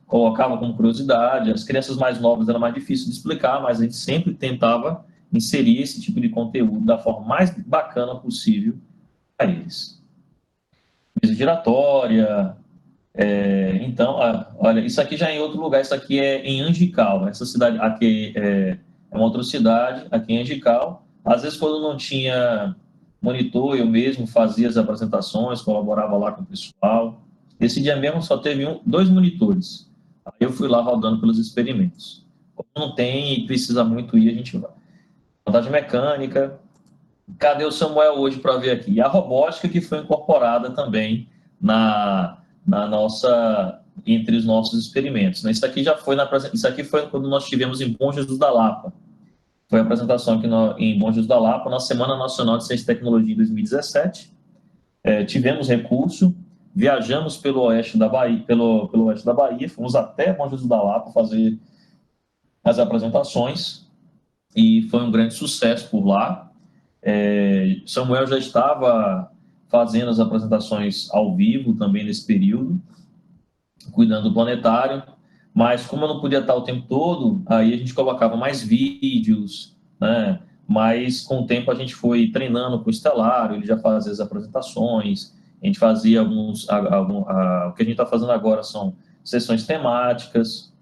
B: colocavam como curiosidade, as crianças mais novas era mais difícil de explicar, mas a gente sempre tentava inserir esse tipo de conteúdo da forma mais bacana possível para eles. Mesa giratória, então, olha, isso aqui já é em outro lugar, isso aqui é em Angical, essa cidade aqui é uma outra cidade, aqui em Angical. Às vezes, quando não tinha monitor, eu mesmo fazia as apresentações, colaborava lá com o pessoal. Esse dia mesmo só teve 2 monitores. Aí eu fui lá rodando pelos experimentos. Quando não tem e precisa muito ir, a gente vai. Montagem mecânica. Cadê o Samuel hoje para ver aqui? E a robótica que foi incorporada também entre os nossos experimentos. Isso aqui isso aqui foi quando nós tivemos em Bom Jesus da Lapa. Foi a apresentação aqui em Bom Jesus da Lapa, na Semana Nacional de Ciência e Tecnologia em 2017. Tivemos recurso, viajamos pelo oeste da Bahia, fomos até Bom Jesus da Lapa fazer as apresentações. e foi um grande sucesso por lá. Samuel já estava fazendo as apresentações ao vivo também nesse período, cuidando do planetário, mas como eu não podia estar o tempo todo, aí a gente colocava mais vídeos, né? Mas com o tempo a gente foi treinando com o Estelário, ele já fazia as apresentações, a gente fazia o que a gente está fazendo agora são sessões temáticas.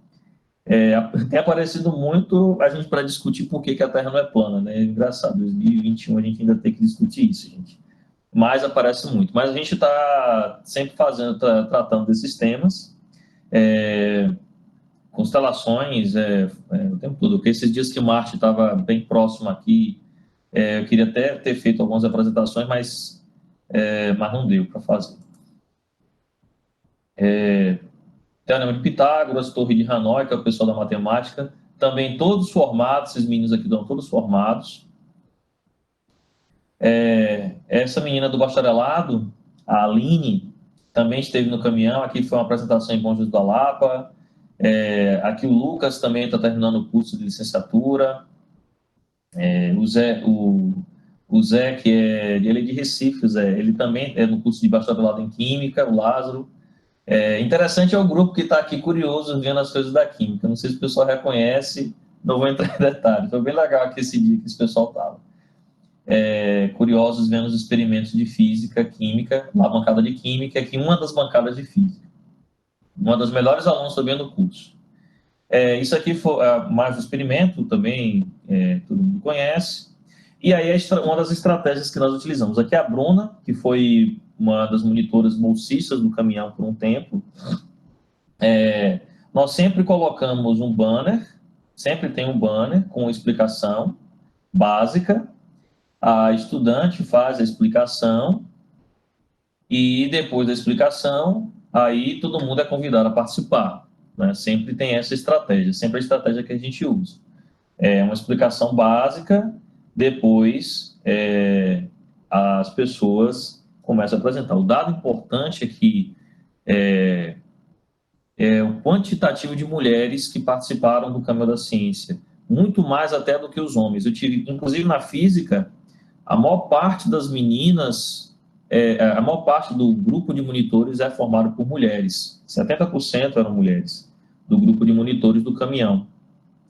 B: Tem aparecido muito a gente para discutir por que a Terra não é plana, né? É engraçado, em 2021 a gente ainda tem que discutir isso, gente. Mas aparece muito. Mas a gente está sempre tratando desses temas, é, constelações, o tempo todo. Porque esses dias que Marte estava bem próximo aqui, eu queria até ter feito algumas apresentações, mas não deu para fazer. Teorema de Pitágoras, Torre de Hanoi, que é o pessoal da matemática, também todos formados, esses meninos aqui estão todos formados. Essa menina do bacharelado, a Aline, também esteve no caminhão, aqui foi uma apresentação em Bom Jesus da Lapa. Aqui o Lucas também está terminando o curso de licenciatura. O Zé, ele é de Recife, o Zé, ele também é no curso de bacharelado em Química, o Lázaro. Interessante é o grupo que está aqui curioso vendo as coisas da Química. Não sei se o pessoal reconhece, não vou entrar em detalhes. Foi bem legal aqui esse dia que esse pessoal estava. Curiosos vendo os experimentos de Física, Química, na bancada de Química, aqui uma das bancadas de Física. Uma das melhores alunos também no curso. Isso aqui foi mais um experimento também, todo mundo conhece. E aí, uma das estratégias que nós utilizamos. Aqui é a Bruna, que foi uma das monitoras bolsistas do caminhão por um tempo. Nós sempre colocamos um banner, sempre tem um banner com explicação básica. A estudante faz a explicação e depois da explicação, aí todo mundo é convidado a participar, né? Sempre tem essa estratégia, sempre a estratégia que a gente usa. É uma explicação básica, depois as pessoas começam a apresentar. O dado importante é que o quantitativo de mulheres que participaram do Caminho da Ciência, muito mais até do que os homens. Eu tive, inclusive na física, a maior parte das meninas, a maior parte do grupo de monitores é formado por mulheres. 70% eram mulheres do grupo de monitores do caminhão.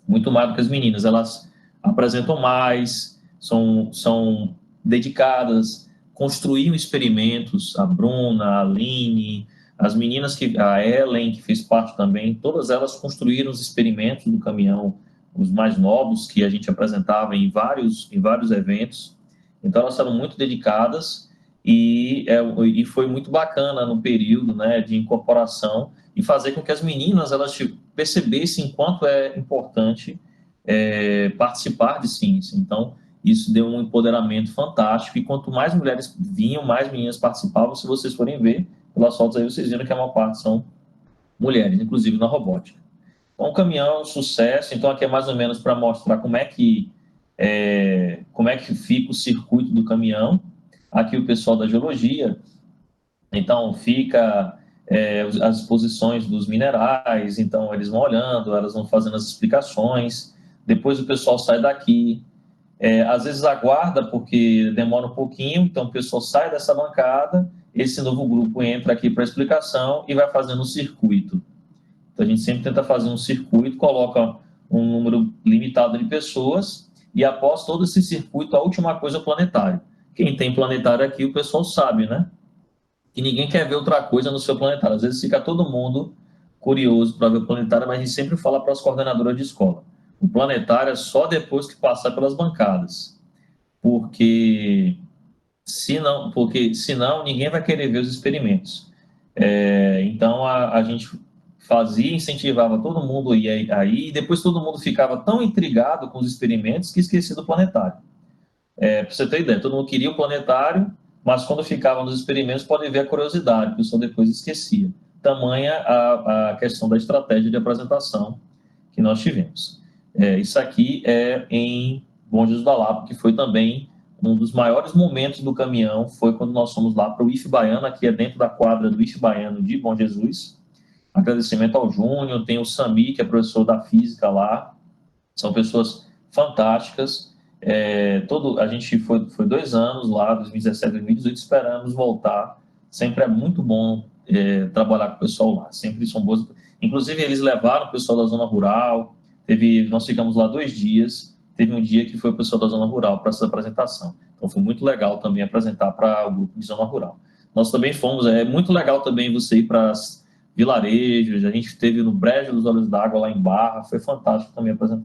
B: Muito mais do que as meninas. Elas apresentam mais, são dedicadas, construíam experimentos. A Bruna, a Aline, as meninas, a Ellen, que fez parte também, todas elas construíram os experimentos do caminhão, os mais novos, que a gente apresentava em vários eventos. Então, elas estavam muito dedicadas e foi muito bacana no período, né, de incorporação e fazer com que as meninas elas percebessem quanto é importante participar de ciência. Então, isso deu um empoderamento fantástico e quanto mais mulheres vinham, mais meninas participavam. Se vocês forem ver pelas fotos aí, vocês viram que a maior parte são mulheres, inclusive na robótica. Então, o caminhão é um sucesso. Então, aqui é mais ou menos para mostrar como é que fica o circuito do caminhão. Aqui o pessoal da geologia, então fica as exposições dos minerais, então eles vão olhando, elas vão fazendo as explicações, depois o pessoal sai daqui, às vezes aguarda porque demora um pouquinho, então o pessoal sai dessa bancada, esse novo grupo entra aqui para explicação e vai fazendo um circuito. Então a gente sempre tenta fazer um circuito, coloca um número limitado de pessoas e após todo esse circuito, a última coisa é o planetário. Quem tem planetário aqui, o pessoal sabe, né? Que ninguém quer ver outra coisa no seu planetário. Às vezes fica todo mundo curioso para ver o planetário, mas a gente sempre fala para as coordenadoras de escola. O planetário é só depois que passar pelas bancadas. Porque senão ninguém vai querer ver os experimentos. Então a gente fazia, incentivava todo mundo aí, e depois todo mundo ficava tão intrigado com os experimentos que esquecia do planetário. Para você ter ideia, todo mundo queria o planetário, mas quando ficava nos experimentos, pode ver a curiosidade, o pessoal depois esquecia. Tamanha a questão da estratégia de apresentação que nós tivemos. Isso aqui é em Bom Jesus da Lapa, que foi também um dos maiores momentos do caminhão, foi quando nós fomos lá para o IF Baiano, aqui é dentro da quadra do IF Baiano de Bom Jesus. Agradecimento ao Júnior, tem o Sami, que é professor da física lá, são pessoas fantásticas. A gente foi 2 anos lá, 2017, 2018, esperamos voltar. Sempre é muito bom trabalhar com o pessoal lá, sempre são boas. Inclusive, eles levaram o pessoal da zona rural, nós ficamos lá 2 dias, teve um dia que foi o pessoal da zona rural para essa apresentação. Então, foi muito legal também apresentar para o grupo de zona rural. Nós também fomos, é muito legal também você ir para as vilarejos, a gente esteve no Brejo dos Olhos d'Água, lá em Barra, foi fantástico também apresentar.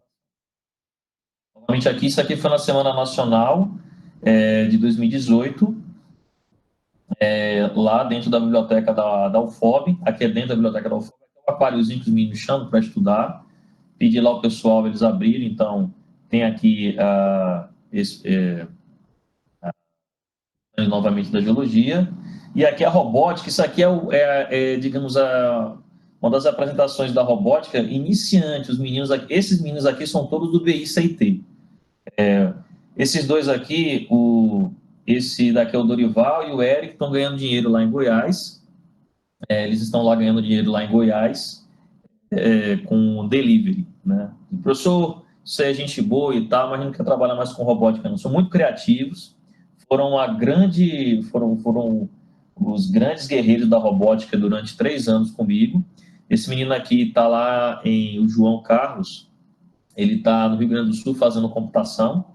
B: Novamente aqui, isso aqui foi na Semana Nacional de 2018, lá dentro da biblioteca da UFOB, aqui é dentro da biblioteca da UFOB, tem um aquáriozinho que os meninos chamam para estudar, pedi lá o pessoal, eles abriram, então tem aqui novamente da geologia, e aqui a robótica, isso aqui digamos, uma das apresentações da robótica iniciante, esses meninos aqui são todos do BI-CIT. Esses dois aqui, esse daqui é o Dorival e o Eric, estão ganhando dinheiro lá em Goiás, eles estão lá ganhando dinheiro lá em Goiás, com delivery, né? O professor, você é gente boa e tal, mas a gente não quer trabalhar mais com robótica, não. São muito criativos, foram os grandes guerreiros da robótica durante 3 anos comigo. Esse menino aqui está lá o João Carlos, ele está no Rio Grande do Sul fazendo computação.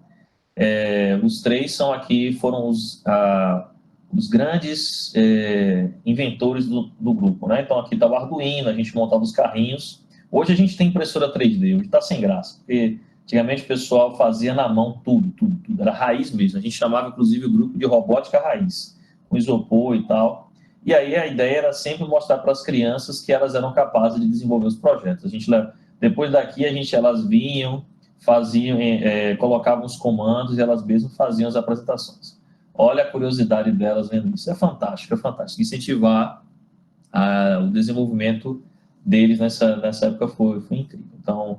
B: Os 3 foram os grandes inventores do grupo, né? Então aqui está o Arduino, a gente montava os carrinhos. Hoje a gente tem impressora 3D, hoje está sem graça, porque antigamente o pessoal fazia na mão tudo, era raiz mesmo. A gente chamava inclusive o grupo de robótica raiz, com isopor e tal. E aí a ideia era sempre mostrar para as crianças que elas eram capazes de desenvolver os projetos. Depois daqui elas vinham, faziam, colocavam os comandos e elas mesmas faziam as apresentações. Olha a curiosidade delas vendo isso. É fantástico, é fantástico. Incentivar o desenvolvimento deles nessa época foi incrível. Então,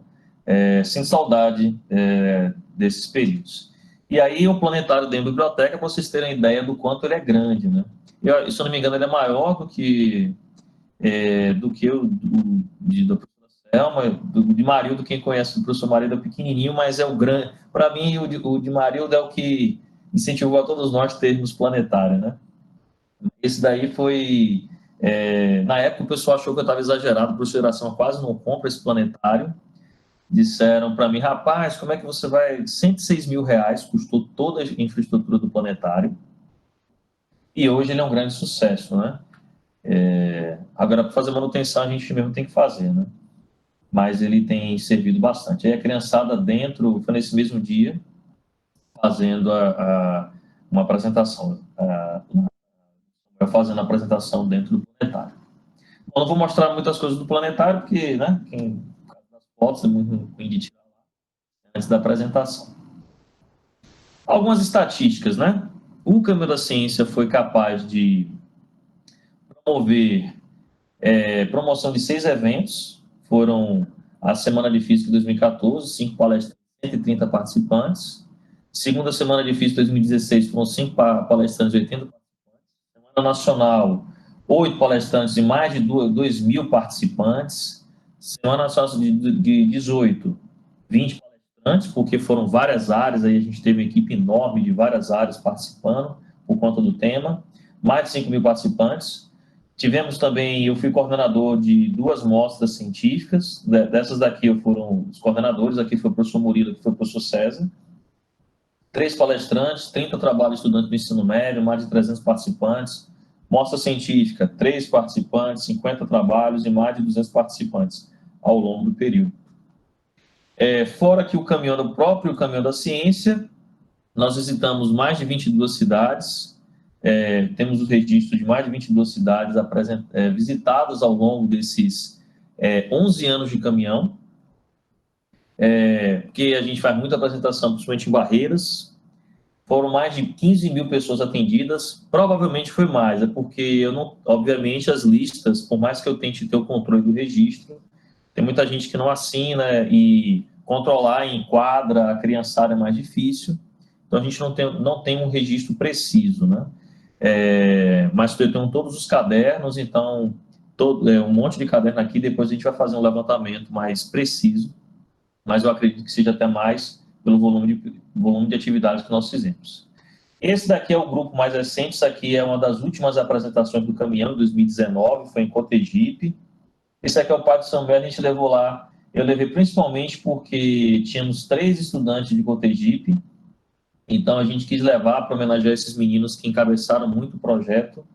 B: sem saudade desses períodos. E aí, o planetário dentro da biblioteca, para vocês terem ideia do quanto ele é grande, né? E, se eu não me engano, ele é maior do que o da professora Selma, de Marildo, quem conhece o professor Marildo é pequenininho, mas é o grande. Para mim, o de Marildo é o que incentivou a todos nós termos planetário, né? Esse daí foi... na época, o pessoal achou que eu estava exagerado, a professora Selma quase não compra esse planetário. Disseram para mim, rapaz, como é que você vai... R$ 106.000 custou toda a infraestrutura do planetário. E hoje ele é um grande sucesso, né? Agora, para fazer manutenção, a gente mesmo tem que fazer, né? Mas ele tem servido bastante. Aí a criançada dentro, foi nesse mesmo dia, fazendo uma apresentação, fazendo a apresentação dentro do planetário. Eu não vou mostrar muitas coisas do planetário, porque, né, das fotos é muito ruim de tirar lá antes da apresentação. Algumas estatísticas, né? O Câmara da Ciência foi capaz de promover promoção de 6 eventos, foram a Semana de Física 2014, 5 palestras, 130 participantes. Segunda Semana de Física 2016, foram 5 palestrantes, 80 participantes. Semana Nacional, 8 palestrantes e mais de 2.000 participantes. Semana Nacional de 18, 20 palestrantes, porque foram várias áreas, aí a gente teve uma equipe enorme de várias áreas participando por conta do tema. Mais de 5.000 participantes. Tivemos também, eu fui coordenador de 2 mostras científicas, dessas daqui foram os coordenadores, aqui foi o professor Murilo, aqui foi o professor César. 3 palestrantes, 30 trabalhos estudantes do ensino médio, mais de 300 participantes. Mostra científica, 3 participantes, 50 trabalhos e mais de 200 participantes ao longo do período. Fora que o próprio Caminhão da Ciência, nós visitamos mais de 22 cidades, temos o registro de mais de 22 cidades visitadas ao longo desses 11 anos de caminhão, porque a gente faz muita apresentação, principalmente em Barreiras. Foram mais de 15.000 pessoas atendidas, provavelmente foi mais, porque obviamente as listas, por mais que eu tente ter o controle do registro, tem muita gente que não assina e controlar em quadra a criançada é mais difícil, então a gente não tem um registro preciso, né? Mas eu tenho todos os cadernos, então um monte de caderno aqui, depois a gente vai fazer um levantamento mais preciso, mas eu acredito que seja até mais pelo volume de atividades que nós fizemos. Esse daqui é o grupo mais recente, isso aqui é uma das últimas apresentações do caminhão, de 2019, foi em Cotegipe. Esse aqui é o Padre Samuel, a gente levou lá, eu levei principalmente porque tínhamos 3 estudantes de Cotegipe, então a gente quis levar para homenagear esses meninos que encabeçaram muito o projeto.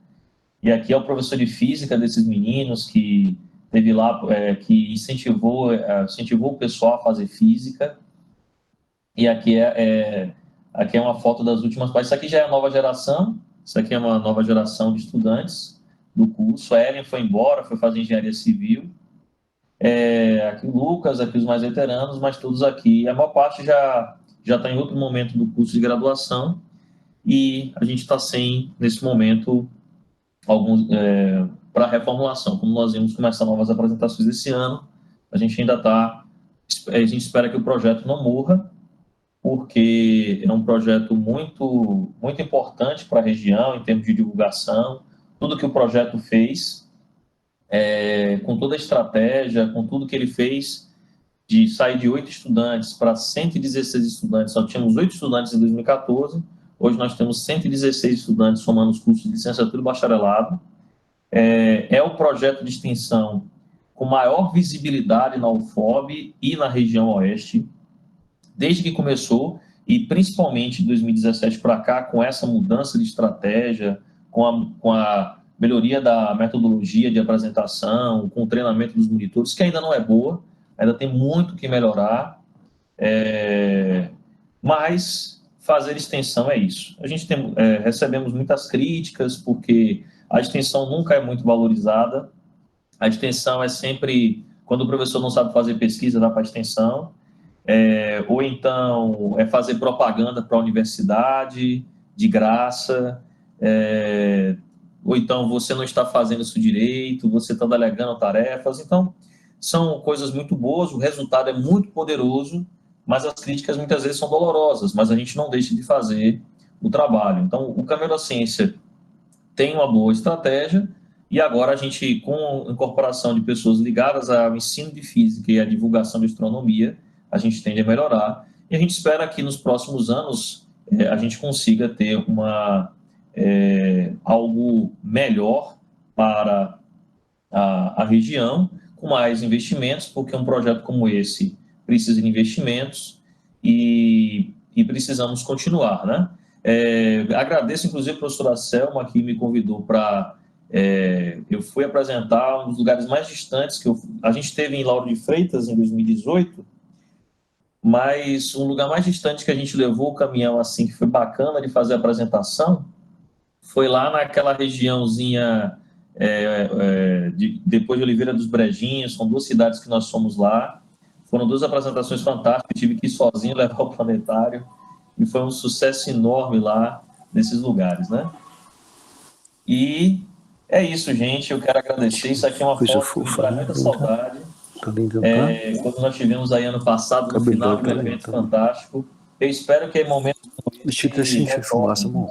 B: E aqui é o professor de física desses meninos que teve lá, que incentivou o pessoal a fazer física. E aqui é uma foto das últimas páginas. Isso aqui já é a nova geração, isso aqui é uma nova geração de estudantes do curso. A Ellen foi embora, foi fazer engenharia civil. Aqui o Lucas, aqui os mais veteranos, mas todos aqui. A maior parte já está em outro momento do curso de graduação e a gente está sem, nesse momento, alguns para reformulação. Como nós vimos começar novas apresentações esse ano, a gente gente espera que o projeto não morra, porque é um projeto muito, muito importante para a região, em termos de divulgação. Tudo que o projeto fez, com toda a estratégia, com tudo que ele fez, de sair de 8 estudantes para 116 estudantes. Só tínhamos 8 estudantes em 2014, hoje nós temos 116 estudantes somando os cursos de licenciatura e bacharelado. É o projeto de extensão com maior visibilidade na UFOB e na região oeste, desde que começou, e principalmente de 2017 para cá, com essa mudança de estratégia, com a melhoria da metodologia de apresentação, com o treinamento dos monitores, que ainda não é boa, ainda tem muito que melhorar, mas fazer extensão é isso. A gente recebemos muitas críticas, porque a extensão nunca é muito valorizada, a extensão é sempre, quando o professor não sabe fazer pesquisa, dá para a extensão, ou então fazer propaganda para a universidade, de graça, ou então você não está fazendo isso direito, você está delegando tarefas. Então, são coisas muito boas, o resultado é muito poderoso, mas as críticas muitas vezes são dolorosas, mas a gente não deixa de fazer o trabalho. Então, o Caminho da Ciência tem uma boa estratégia, e agora a gente, com a incorporação de pessoas ligadas ao ensino de física e à divulgação de astronomia, a gente tende a melhorar, e a gente espera que nos próximos anos a gente consiga ter algo melhor para a região, com mais investimentos, porque um projeto como esse precisa de investimentos e precisamos continuar, né? Agradeço, inclusive, a professora Selma, que me convidou para... eu fui apresentar um dos lugares mais distantes a gente esteve em Lauro de Freitas, em 2018, mas um lugar mais distante que a gente levou o caminhão, assim, que foi bacana de fazer a apresentação, foi lá naquela regiãozinha depois de Oliveira dos Brejinhos. São 2 cidades que nós fomos lá, foram 2 apresentações fantásticas, eu tive que ir sozinho levar o planetário, e foi um sucesso enorme lá nesses lugares, né? E é isso, gente, eu quero agradecer. Isso aqui é uma foto que me traz muita saudade. Quando nós tivemos aí ano passado, no final de um evento fantástico. Eu espero que em momentos como esse retorne.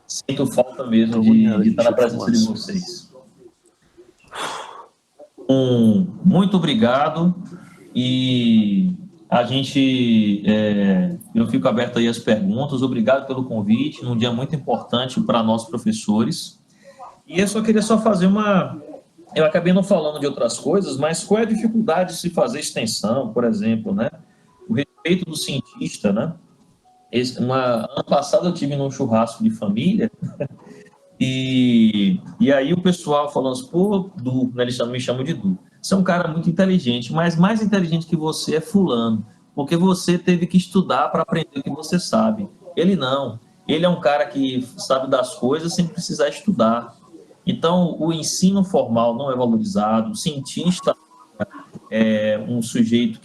B: Sinto falta mesmo de estar na presença de vocês. Muito obrigado, e a gente, eu fico aberto aí às perguntas. Obrigado pelo convite, num dia muito importante para nós professores. E eu queria fazer eu acabei não falando de outras coisas, mas qual é a dificuldade de se fazer extensão, por exemplo, né? O respeito do cientista, né? Ano passado eu tive num churrasco de família, e aí o pessoal falou assim: pô, Du, né, eles me chamam de Du, você é um cara muito inteligente, mas mais inteligente que você é fulano, porque você teve que estudar para aprender o que você sabe. Ele não, ele é um cara que sabe das coisas sem precisar estudar. Então, o ensino formal não é valorizado, o cientista é um sujeito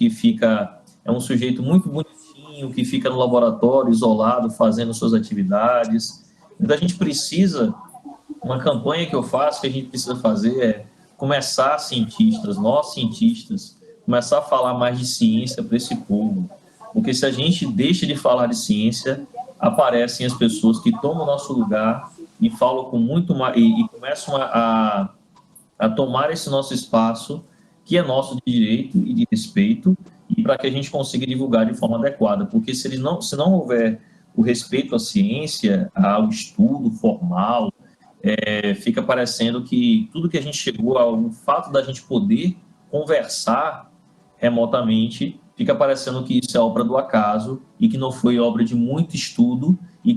B: muito bonitinho, que fica no laboratório, isolado, fazendo suas atividades. Então, a gente precisa, uma campanha que eu faço, que a gente precisa fazer, é começar nós cientistas, começar a falar mais de ciência para esse povo. Porque se a gente deixa de falar de ciência, aparecem as pessoas que tomam o nosso lugar e falam com muito mais, e começam a tomar esse nosso espaço, que é nosso de direito e de respeito, e para que a gente consiga divulgar de forma adequada, porque se não houver o respeito à ciência, ao estudo formal, fica parecendo que tudo que a gente chegou, ao fato da gente poder conversar remotamente, fica parecendo que isso é obra do acaso e que não foi obra de muito estudo e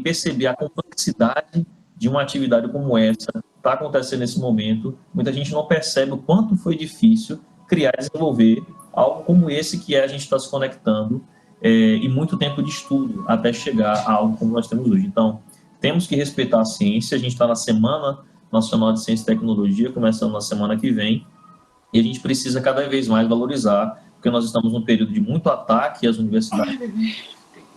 B: perceber a complexidade de uma atividade como essa está acontecendo nesse momento. Muita gente não percebe o quanto foi difícil criar e desenvolver algo como esse que a gente está se conectando e muito tempo de estudo até chegar a algo como nós temos hoje. Então, temos que respeitar a ciência. A gente está na Semana Nacional de Ciência e Tecnologia, começando na semana que vem, e a gente precisa cada vez mais valorizar, porque nós estamos num período de muito ataque às universidades,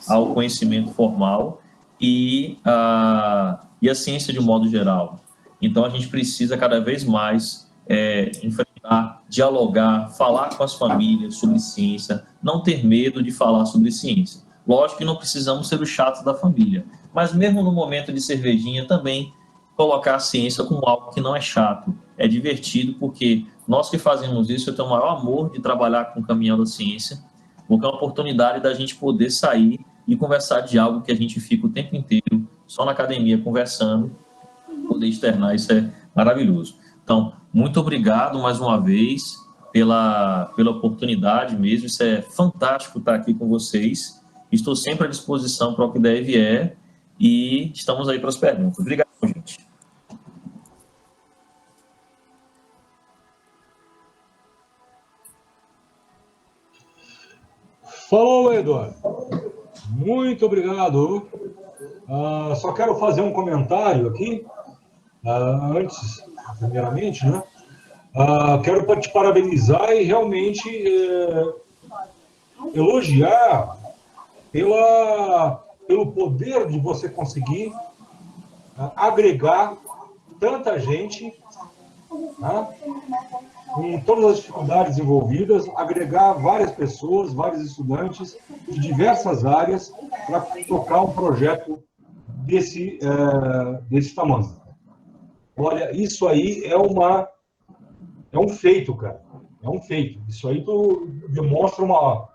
B: ao conhecimento formal e a ciência de um modo geral. Então, a gente precisa cada vez mais enfrentar, dialogar, falar com as famílias sobre ciência, não ter medo de falar sobre ciência. Lógico que não precisamos ser os chatos da família, mas mesmo no momento de cervejinha também colocar a ciência como algo que não é chato, é divertido, porque nós que fazemos isso, eu tenho o maior amor de trabalhar com o Caminhão da Ciência, porque é uma oportunidade da gente poder sair e conversar de algo que a gente fica o tempo inteiro só na academia conversando, poder externar, isso é maravilhoso. Então, muito obrigado mais uma vez pela oportunidade mesmo, isso é fantástico estar aqui com vocês, estou sempre à disposição para o que der e vier, e estamos aí para as perguntas. Obrigado, gente.
C: Falou, Eduardo. Muito obrigado. Só quero fazer um comentário aqui, antes, primeiramente, né? Quero te parabenizar e realmente elogiar pelo poder de você conseguir agregar tanta gente, né? Com todas as dificuldades envolvidas, agregar várias pessoas, vários estudantes de diversas áreas para tocar um projeto desse tamanho. Olha, isso aí é um feito, cara. É um feito. Isso aí demonstra uma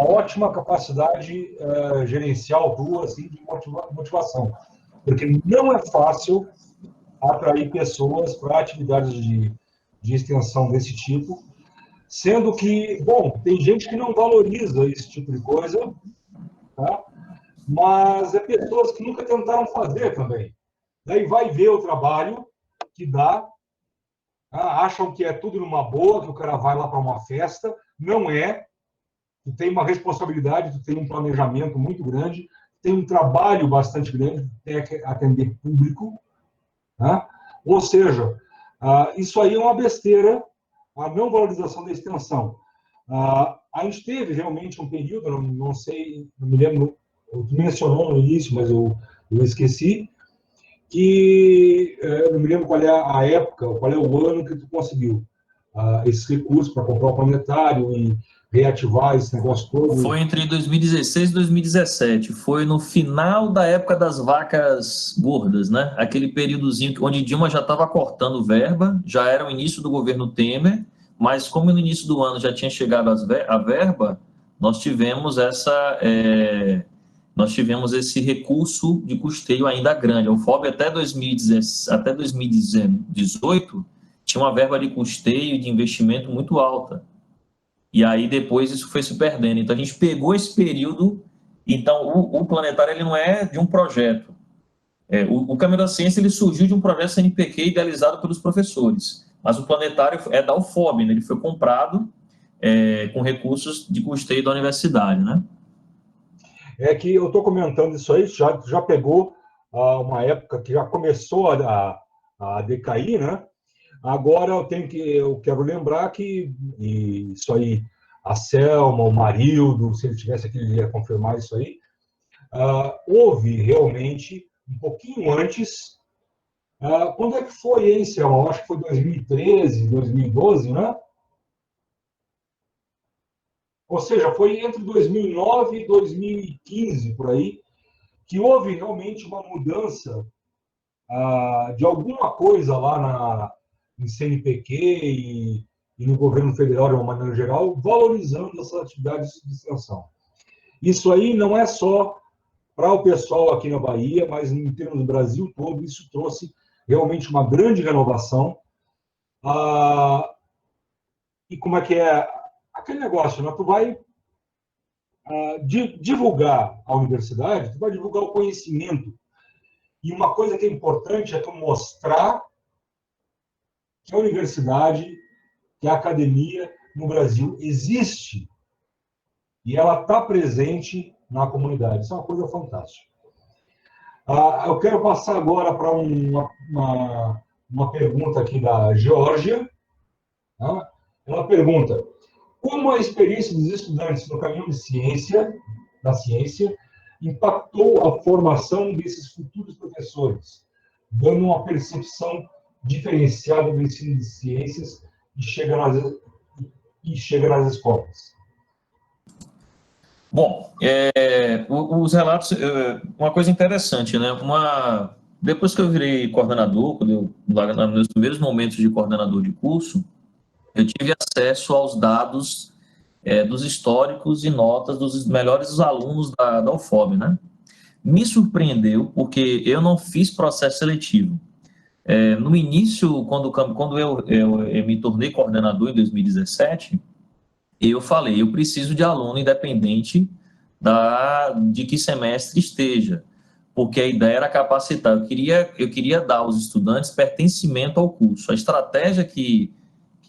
C: ótima capacidade gerencial tua, assim, de motivação. Porque não é fácil atrair pessoas para atividades de extensão desse tipo, sendo que, bom, tem gente que não valoriza esse tipo de coisa, tá? Mas é pessoas que nunca tentaram fazer também. Daí vai ver o trabalho que dá, acham que é tudo numa boa, que o cara vai lá para uma festa, não é. Tu tem uma responsabilidade, tu tem um planejamento muito grande, tem um trabalho bastante grande, tem que atender público, tá? Ou seja, isso aí é uma besteira, a não valorização da extensão. A gente teve realmente um período, não sei, não me lembro, tu mencionou no início, mas eu esqueci, que eu não me lembro qual é a época, qual é o ano que tu conseguiu esses recursos para comprar o planetário e reativar esse negócio todo.
B: Foi entre 2016 e 2017, foi no final da época das vacas gordas, né? Aquele períodozinho onde Dilma já estava cortando verba, já era o início do governo Temer, mas como no início do ano já tinha chegado a verba, nós tivemos esse recurso de custeio ainda grande. O FOB até 2018 tinha uma verba de custeio e de investimento muito alta. E aí depois isso foi se perdendo. Então a gente pegou esse período. Então o planetário ele não é de um projeto. O Caminho da Ciência ele surgiu de um projeto CNPq idealizado pelos professores. Mas o planetário é da UFOB, né? Ele foi comprado com recursos de custeio da universidade, né?
C: É que eu estou comentando isso aí, já pegou uma época que já começou a decair, né? Agora eu quero lembrar que isso aí, a Selma, o Marildo, se ele tivesse aqui, ele ia confirmar isso aí, houve realmente, um pouquinho antes, quando é que foi, hein, Selma? Eu acho que foi 2013, 2012, né? Ou seja, foi entre 2009 e 2015, por aí, que houve realmente uma mudança de alguma coisa lá em CNPq e no governo federal, de uma maneira geral, valorizando essas atividades de extensão. Isso aí não é só para o pessoal aqui na Bahia, mas em termos do Brasil todo, isso trouxe realmente uma grande renovação. E como é que é aquele negócio, né? Tu vai divulgar a universidade, tu vai divulgar o conhecimento. E uma coisa que é importante é tu mostrar que a universidade, que a academia no Brasil existe e ela está presente na comunidade. Isso é uma coisa fantástica. Eu quero passar agora para uma pergunta aqui da Geórgia. Tá? Ela pergunta: como a experiência dos estudantes no caminho da ciência impactou a formação desses futuros professores, dando uma percepção diferenciada do ensino de ciências e chega nas escolas?
B: Bom, os relatos, uma coisa interessante, né? Depois que eu virei coordenador, lá nos meus primeiros momentos de coordenador de curso, eu tive acesso aos dados dos históricos e notas dos melhores alunos da UFOB, né? Me surpreendeu, porque eu não fiz processo seletivo. No início, quando eu me tornei coordenador em 2017, eu falei, eu preciso de aluno independente de que semestre esteja, porque a ideia era capacitar. Eu queria dar aos estudantes pertencimento ao curso. A estratégia que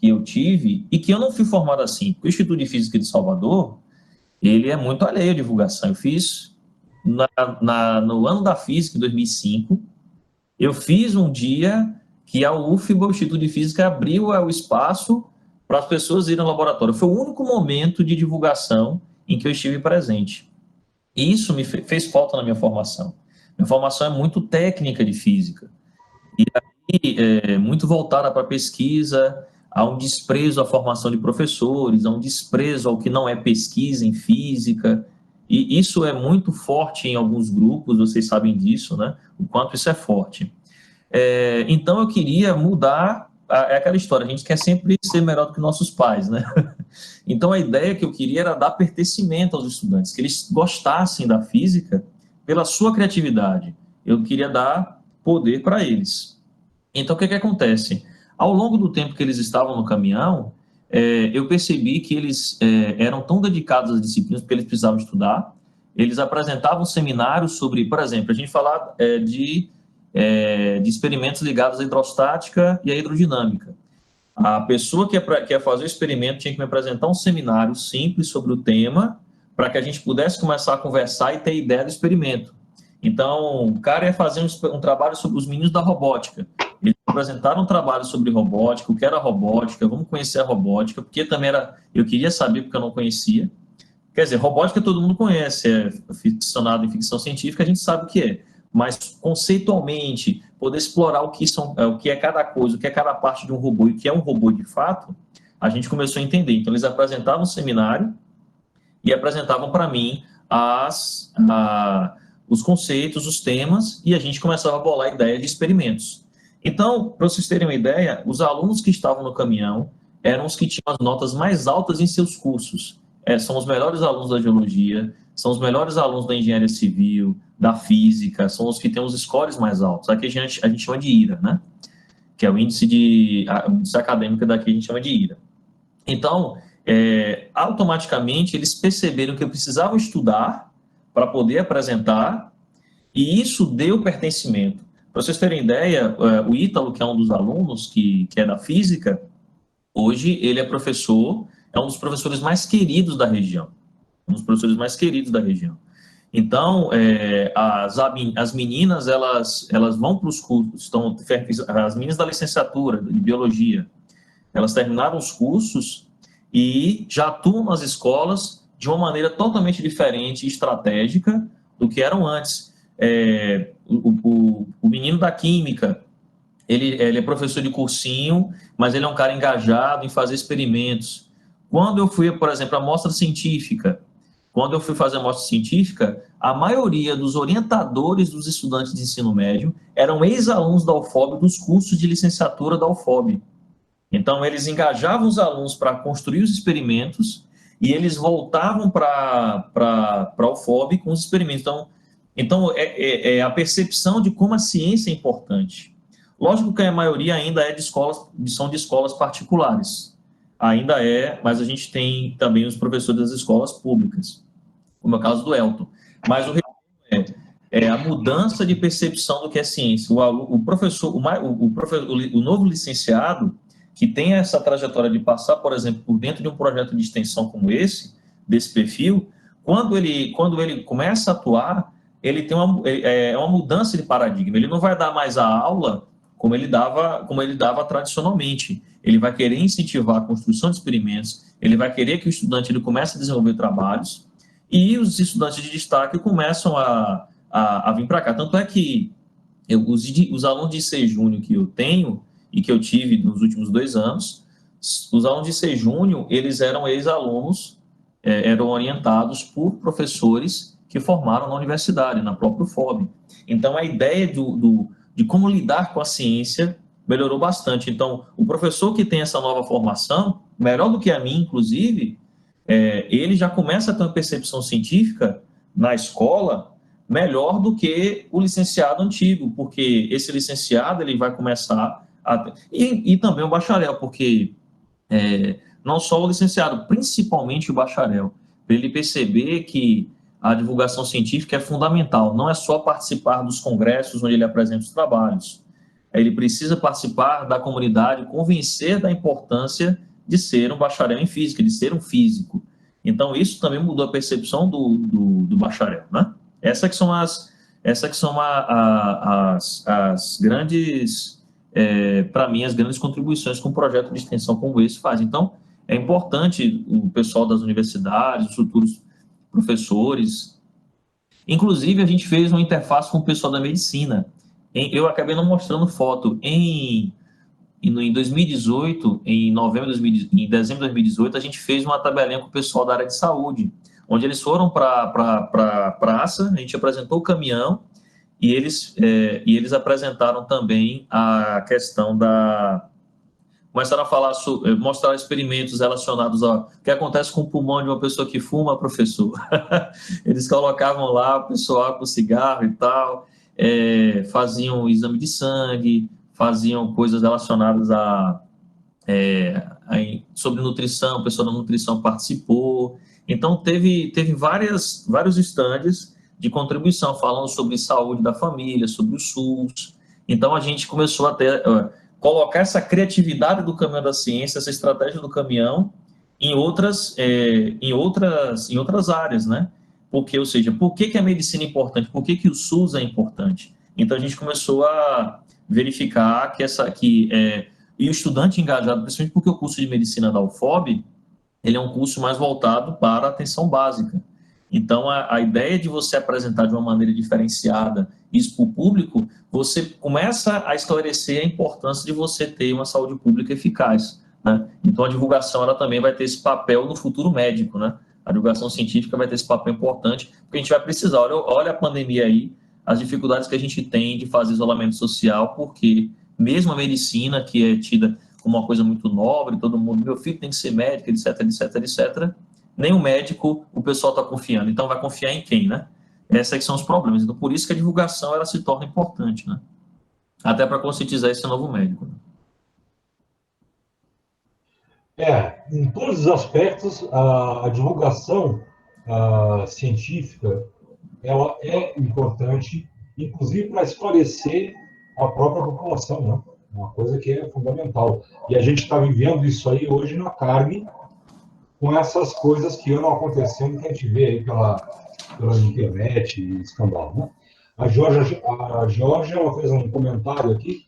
B: eu tive, e que eu não fui formado assim, o Instituto de Física de Salvador, ele é muito alheio à divulgação. Eu fiz, no ano da Física, em 2005, eu fiz um dia que a UFBA, o Instituto de Física, abriu o espaço para as pessoas irem ao laboratório. Foi o único momento de divulgação em que eu estive presente. E isso me fez falta na minha formação. Minha formação é muito técnica de física. E aí, muito voltada para a pesquisa, há um desprezo à formação de professores, há um desprezo ao que não é pesquisa em física. E isso é muito forte em alguns grupos, vocês sabem disso, né? O quanto isso é forte. Então, eu queria mudar. É aquela história, a gente quer sempre ser melhor do que nossos pais, né? Então, a ideia que eu queria era dar pertencimento aos estudantes, que eles gostassem da física pela sua criatividade. Eu queria dar poder para eles. Então, o que acontece? Ao longo do tempo que eles estavam no caminhão, eu percebi que eles eram tão dedicados às disciplinas porque eles precisavam estudar. Eles apresentavam seminários sobre, por exemplo, a gente falar de experimentos ligados à hidrostática e à hidrodinâmica. A pessoa que ia fazer o experimento tinha que me apresentar um seminário simples sobre o tema, para que a gente pudesse começar a conversar e ter ideia do experimento. Então, o cara ia fazer um trabalho sobre os meninos da robótica. Eles apresentaram um trabalho sobre robótica, o que era robótica, vamos conhecer a robótica, porque também eu queria saber, porque eu não conhecia. Quer dizer, robótica todo mundo conhece, é ficcionado em ficção científica, a gente sabe o que é. Mas, conceitualmente, poder explorar o que é cada coisa, o que é cada parte de um robô e o que é um robô de fato, a gente começou a entender. Então, eles apresentavam um seminário e apresentavam para mim os conceitos, os temas, e a gente começava a bolar a ideia de experimentos. Então, para vocês terem uma ideia, os alunos que estavam no caminhão eram os que tinham as notas mais altas em seus cursos. São os melhores alunos da geologia, são os melhores alunos da engenharia civil, da física, são os que têm os scores mais altos. Aqui a gente chama de IRA, né? Que é o índice acadêmico daqui a gente chama de IRA. Então, automaticamente eles perceberam que eu precisava estudar para poder apresentar, e isso deu pertencimento. Para vocês terem ideia, o Ítalo, que é um dos alunos que é da física, hoje ele é professor, é um dos professores mais queridos da região. Um dos professores mais queridos da região. Então, as meninas, elas vão para os cursos, as meninas da licenciatura de biologia, elas terminaram os cursos e já atuam nas escolas de uma maneira totalmente diferente e estratégica do que eram antes. O menino da química, ele é professor de cursinho, mas ele é um cara engajado em fazer experimentos. Quando eu fui, por exemplo, à mostra científica, a maioria dos orientadores dos estudantes de ensino médio eram ex-alunos da UFOB, dos cursos de licenciatura da UFOB. Então, eles engajavam os alunos para construir os experimentos e eles voltavam para o UFOB com os experimentos. Então é a percepção de como a ciência é importante. Lógico que a maioria ainda são de escolas particulares. Ainda é, mas a gente tem também os professores das escolas públicas, como é o caso do Elton. Mas o é a mudança de percepção do que é ciência. O professor, o novo licenciado, que tem essa trajetória de passar, por exemplo, por dentro de um projeto de extensão como esse, desse perfil, quando ele começa a atuar, ele tem uma mudança de paradigma. Ele não vai dar mais a aula como ele dava tradicionalmente. Ele vai querer incentivar a construção de experimentos, ele vai querer que o estudante ele comece a desenvolver trabalhos, e os estudantes de destaque começam a vir para cá. Tanto é que os alunos de IC Júnior que eu tenho e que eu tive nos últimos 2 anos, os alunos de IC Júnior, eles eram ex-alunos, eram orientados por professores que formaram na universidade, na própria UFOB. Então, a ideia de como lidar com a ciência melhorou bastante. Então, o professor que tem essa nova formação, melhor do que a minha, inclusive, ele já começa a ter uma percepção científica na escola melhor do que o licenciado antigo, porque esse licenciado ele vai começar e também o bacharel, porque não só o licenciado, principalmente o bacharel, para ele perceber que a divulgação científica é fundamental, não é só participar dos congressos onde ele apresenta os trabalhos, ele precisa participar da comunidade, convencer da importância de ser um bacharel em física, de ser um físico. Então, isso também mudou a percepção do bacharel, né? Essas que são as grandes, para mim, as grandes contribuições que um projeto de extensão como esse faz. Então, é importante o pessoal das universidades, os futuros professores. Inclusive, a gente fez uma interface com o pessoal da medicina. Eu acabei não mostrando foto. Em 2018, em dezembro de 2018, a gente fez uma tabelinha com o pessoal da área de saúde, onde eles foram para a praça, a gente apresentou o caminhão, e eles apresentaram também a questão começaram a mostrar experimentos relacionados ao que acontece com o pulmão de uma pessoa que fuma, professor. Eles colocavam lá o pessoal com cigarro e tal, faziam exame de sangue, faziam coisas relacionadas sobre nutrição, o pessoal da nutrição participou. Então, teve vários estandes de contribuição, falando sobre saúde da família, sobre o SUS. Então, a gente começou a colocar essa criatividade do caminhão da ciência, essa estratégia do caminhão em outras áreas, né? Porque, ou seja, por que a medicina é importante? Por que o SUS é importante? Então, a gente começou a verificar e o estudante engajado, principalmente porque o curso de medicina da UFOB, ele é um curso mais voltado para a atenção básica. Então, a ideia de você apresentar de uma maneira diferenciada isso para o público, você começa a esclarecer a importância de você ter uma saúde pública eficaz, né? Então, a divulgação ela também vai ter esse papel no futuro médico, né? A divulgação científica vai ter esse papel importante, porque a gente vai precisar. Olha a pandemia aí, as dificuldades que a gente tem de fazer isolamento social, porque mesmo a medicina, que é tida como uma coisa muito nobre, todo mundo, meu filho tem que ser médico, etc, etc, etc, nem o médico o pessoal está confiando. Então, vai confiar em quem, né? Esses são os problemas. Então, por isso que a divulgação ela se torna importante, né? Até para conscientizar esse novo médico.
C: Em todos os aspectos, a divulgação científica ela é importante, inclusive para esclarecer a própria população, né? Uma coisa que é fundamental. E a gente está vivendo isso aí hoje na carne, com essas coisas que andam acontecendo, que a gente vê aí pela internet e escambau, né? A Georgia ela fez um comentário aqui,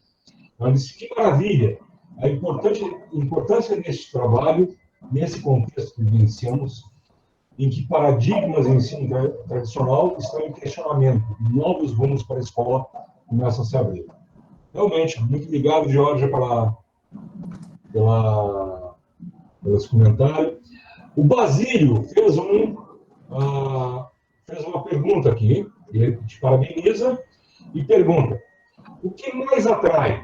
C: ela disse que maravilha, a importância desse trabalho, nesse contexto que vivenciamos, em que paradigmas de ensino tradicional estão em questionamento, novos rumos para a escola começam a se abrir. Realmente, muito obrigado, Georgia, pelos comentários. O Basílio fez uma pergunta aqui, ele te parabeniza e pergunta: o que mais atrai?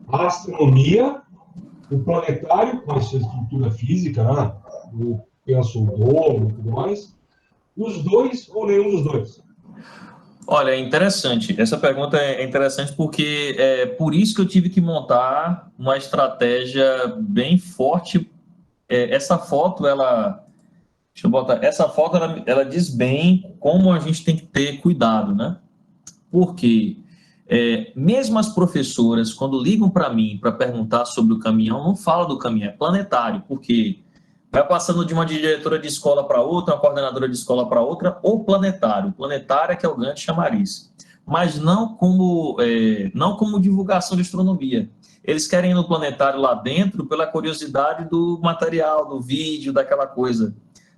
C: A astronomia o planetário, com a sua estrutura física, né? Eu penso o domo e tudo mais, os dois ou nenhum dos dois?
B: Olha, é interessante. Essa pergunta é interessante porque é por isso que eu tive que montar uma estratégia bem forte. Essa foto, deixa eu botar, essa foto, ela diz bem como a gente tem que ter cuidado, né? Porque mesmo as professoras, quando ligam para mim para perguntar sobre o caminhão, não fala do caminhão, é planetário, porque vai passando de uma diretora de escola para outra, uma coordenadora de escola para outra, ou planetário. O planetário é que é o grande chamariz. Mas não como divulgação de astronomia. Eles querem ir no planetário lá dentro pela curiosidade do material, do vídeo, daquela coisa,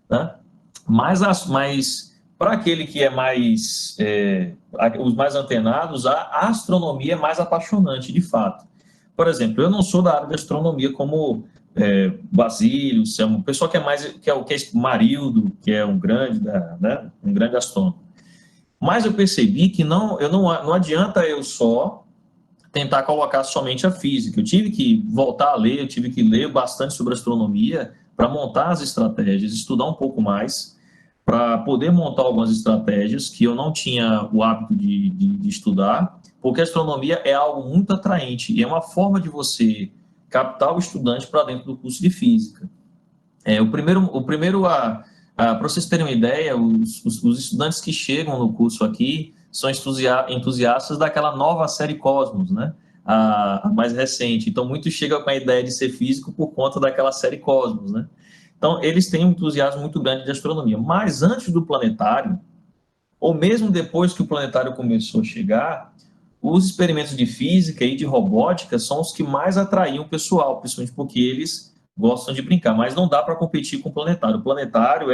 B: né? Mas para aquele que é mais, os mais antenados, a astronomia é mais apaixonante, de fato. Por exemplo, eu não sou da área de astronomia como Basílio, o pessoal que é mais, que é o Marildo, que é um grande, né, um grande astrônomo. Mas eu percebi que não adianta eu só tentar colocar somente a física. Eu tive que voltar a ler, eu tive que ler bastante sobre astronomia para montar as estratégias, estudar um pouco mais, para poder montar algumas estratégias que eu não tinha o hábito de estudar, porque a astronomia é algo muito atraente e é uma forma de você captar o estudante para dentro do curso de física. Para vocês terem uma ideia, os estudantes que chegam no curso aqui são entusiastas daquela nova série Cosmos, né? A mais recente. Então, muitos chegam com a ideia de ser físico por conta daquela série Cosmos, né? Então, eles têm um entusiasmo muito grande de astronomia. Mas antes do planetário, ou mesmo depois que o planetário começou a chegar, os experimentos de física e de robótica são os que mais atraíam o pessoal, principalmente porque eles gostam de brincar, mas não dá para competir com o planetário. O planetário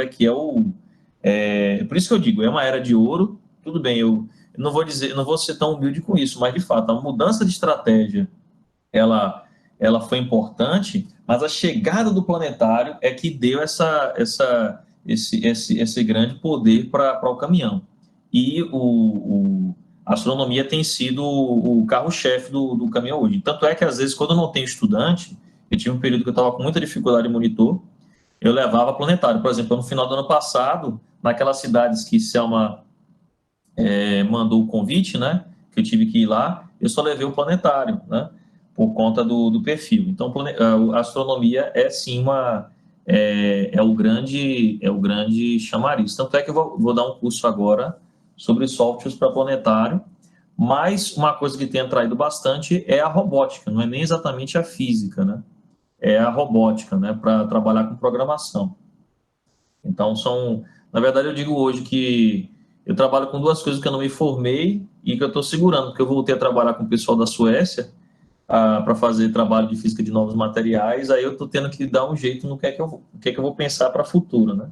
B: por isso que eu digo, é uma era de ouro. Tudo bem, eu não vou ser tão humilde com isso, mas de fato, a mudança de estratégia, ela foi importante, mas a chegada do planetário é que deu esse grande poder para o caminhão. E a astronomia tem sido o carro-chefe do caminhão hoje. Tanto é que, às vezes, quando eu não tenho estudante, eu tive um período que eu estava com muita dificuldade de monitor, eu levava planetário. Por exemplo, no final do ano passado, naquelas cidades que Selma mandou o convite, né, que eu tive que ir lá, eu só levei o planetário, né, por conta do perfil. Então, a astronomia é sim o grande chamariz. Tanto é que eu vou dar um curso agora sobre softwares para planetário, mas uma coisa que tem atraído bastante é a robótica, não é nem exatamente a física, né? É a robótica, né, para trabalhar com programação. Então, na verdade, eu digo hoje que eu trabalho com duas coisas que eu não me formei e que eu estou segurando, porque eu voltei a trabalhar com o pessoal da Suécia para fazer trabalho de física de novos materiais, aí eu estou tendo que dar um jeito no que é que eu vou pensar para o futuro, né?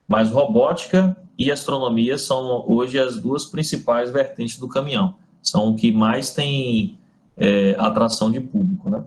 B: Mas robótica e astronomia são hoje as duas principais vertentes do caminhão. São o que mais tem atração de público, né?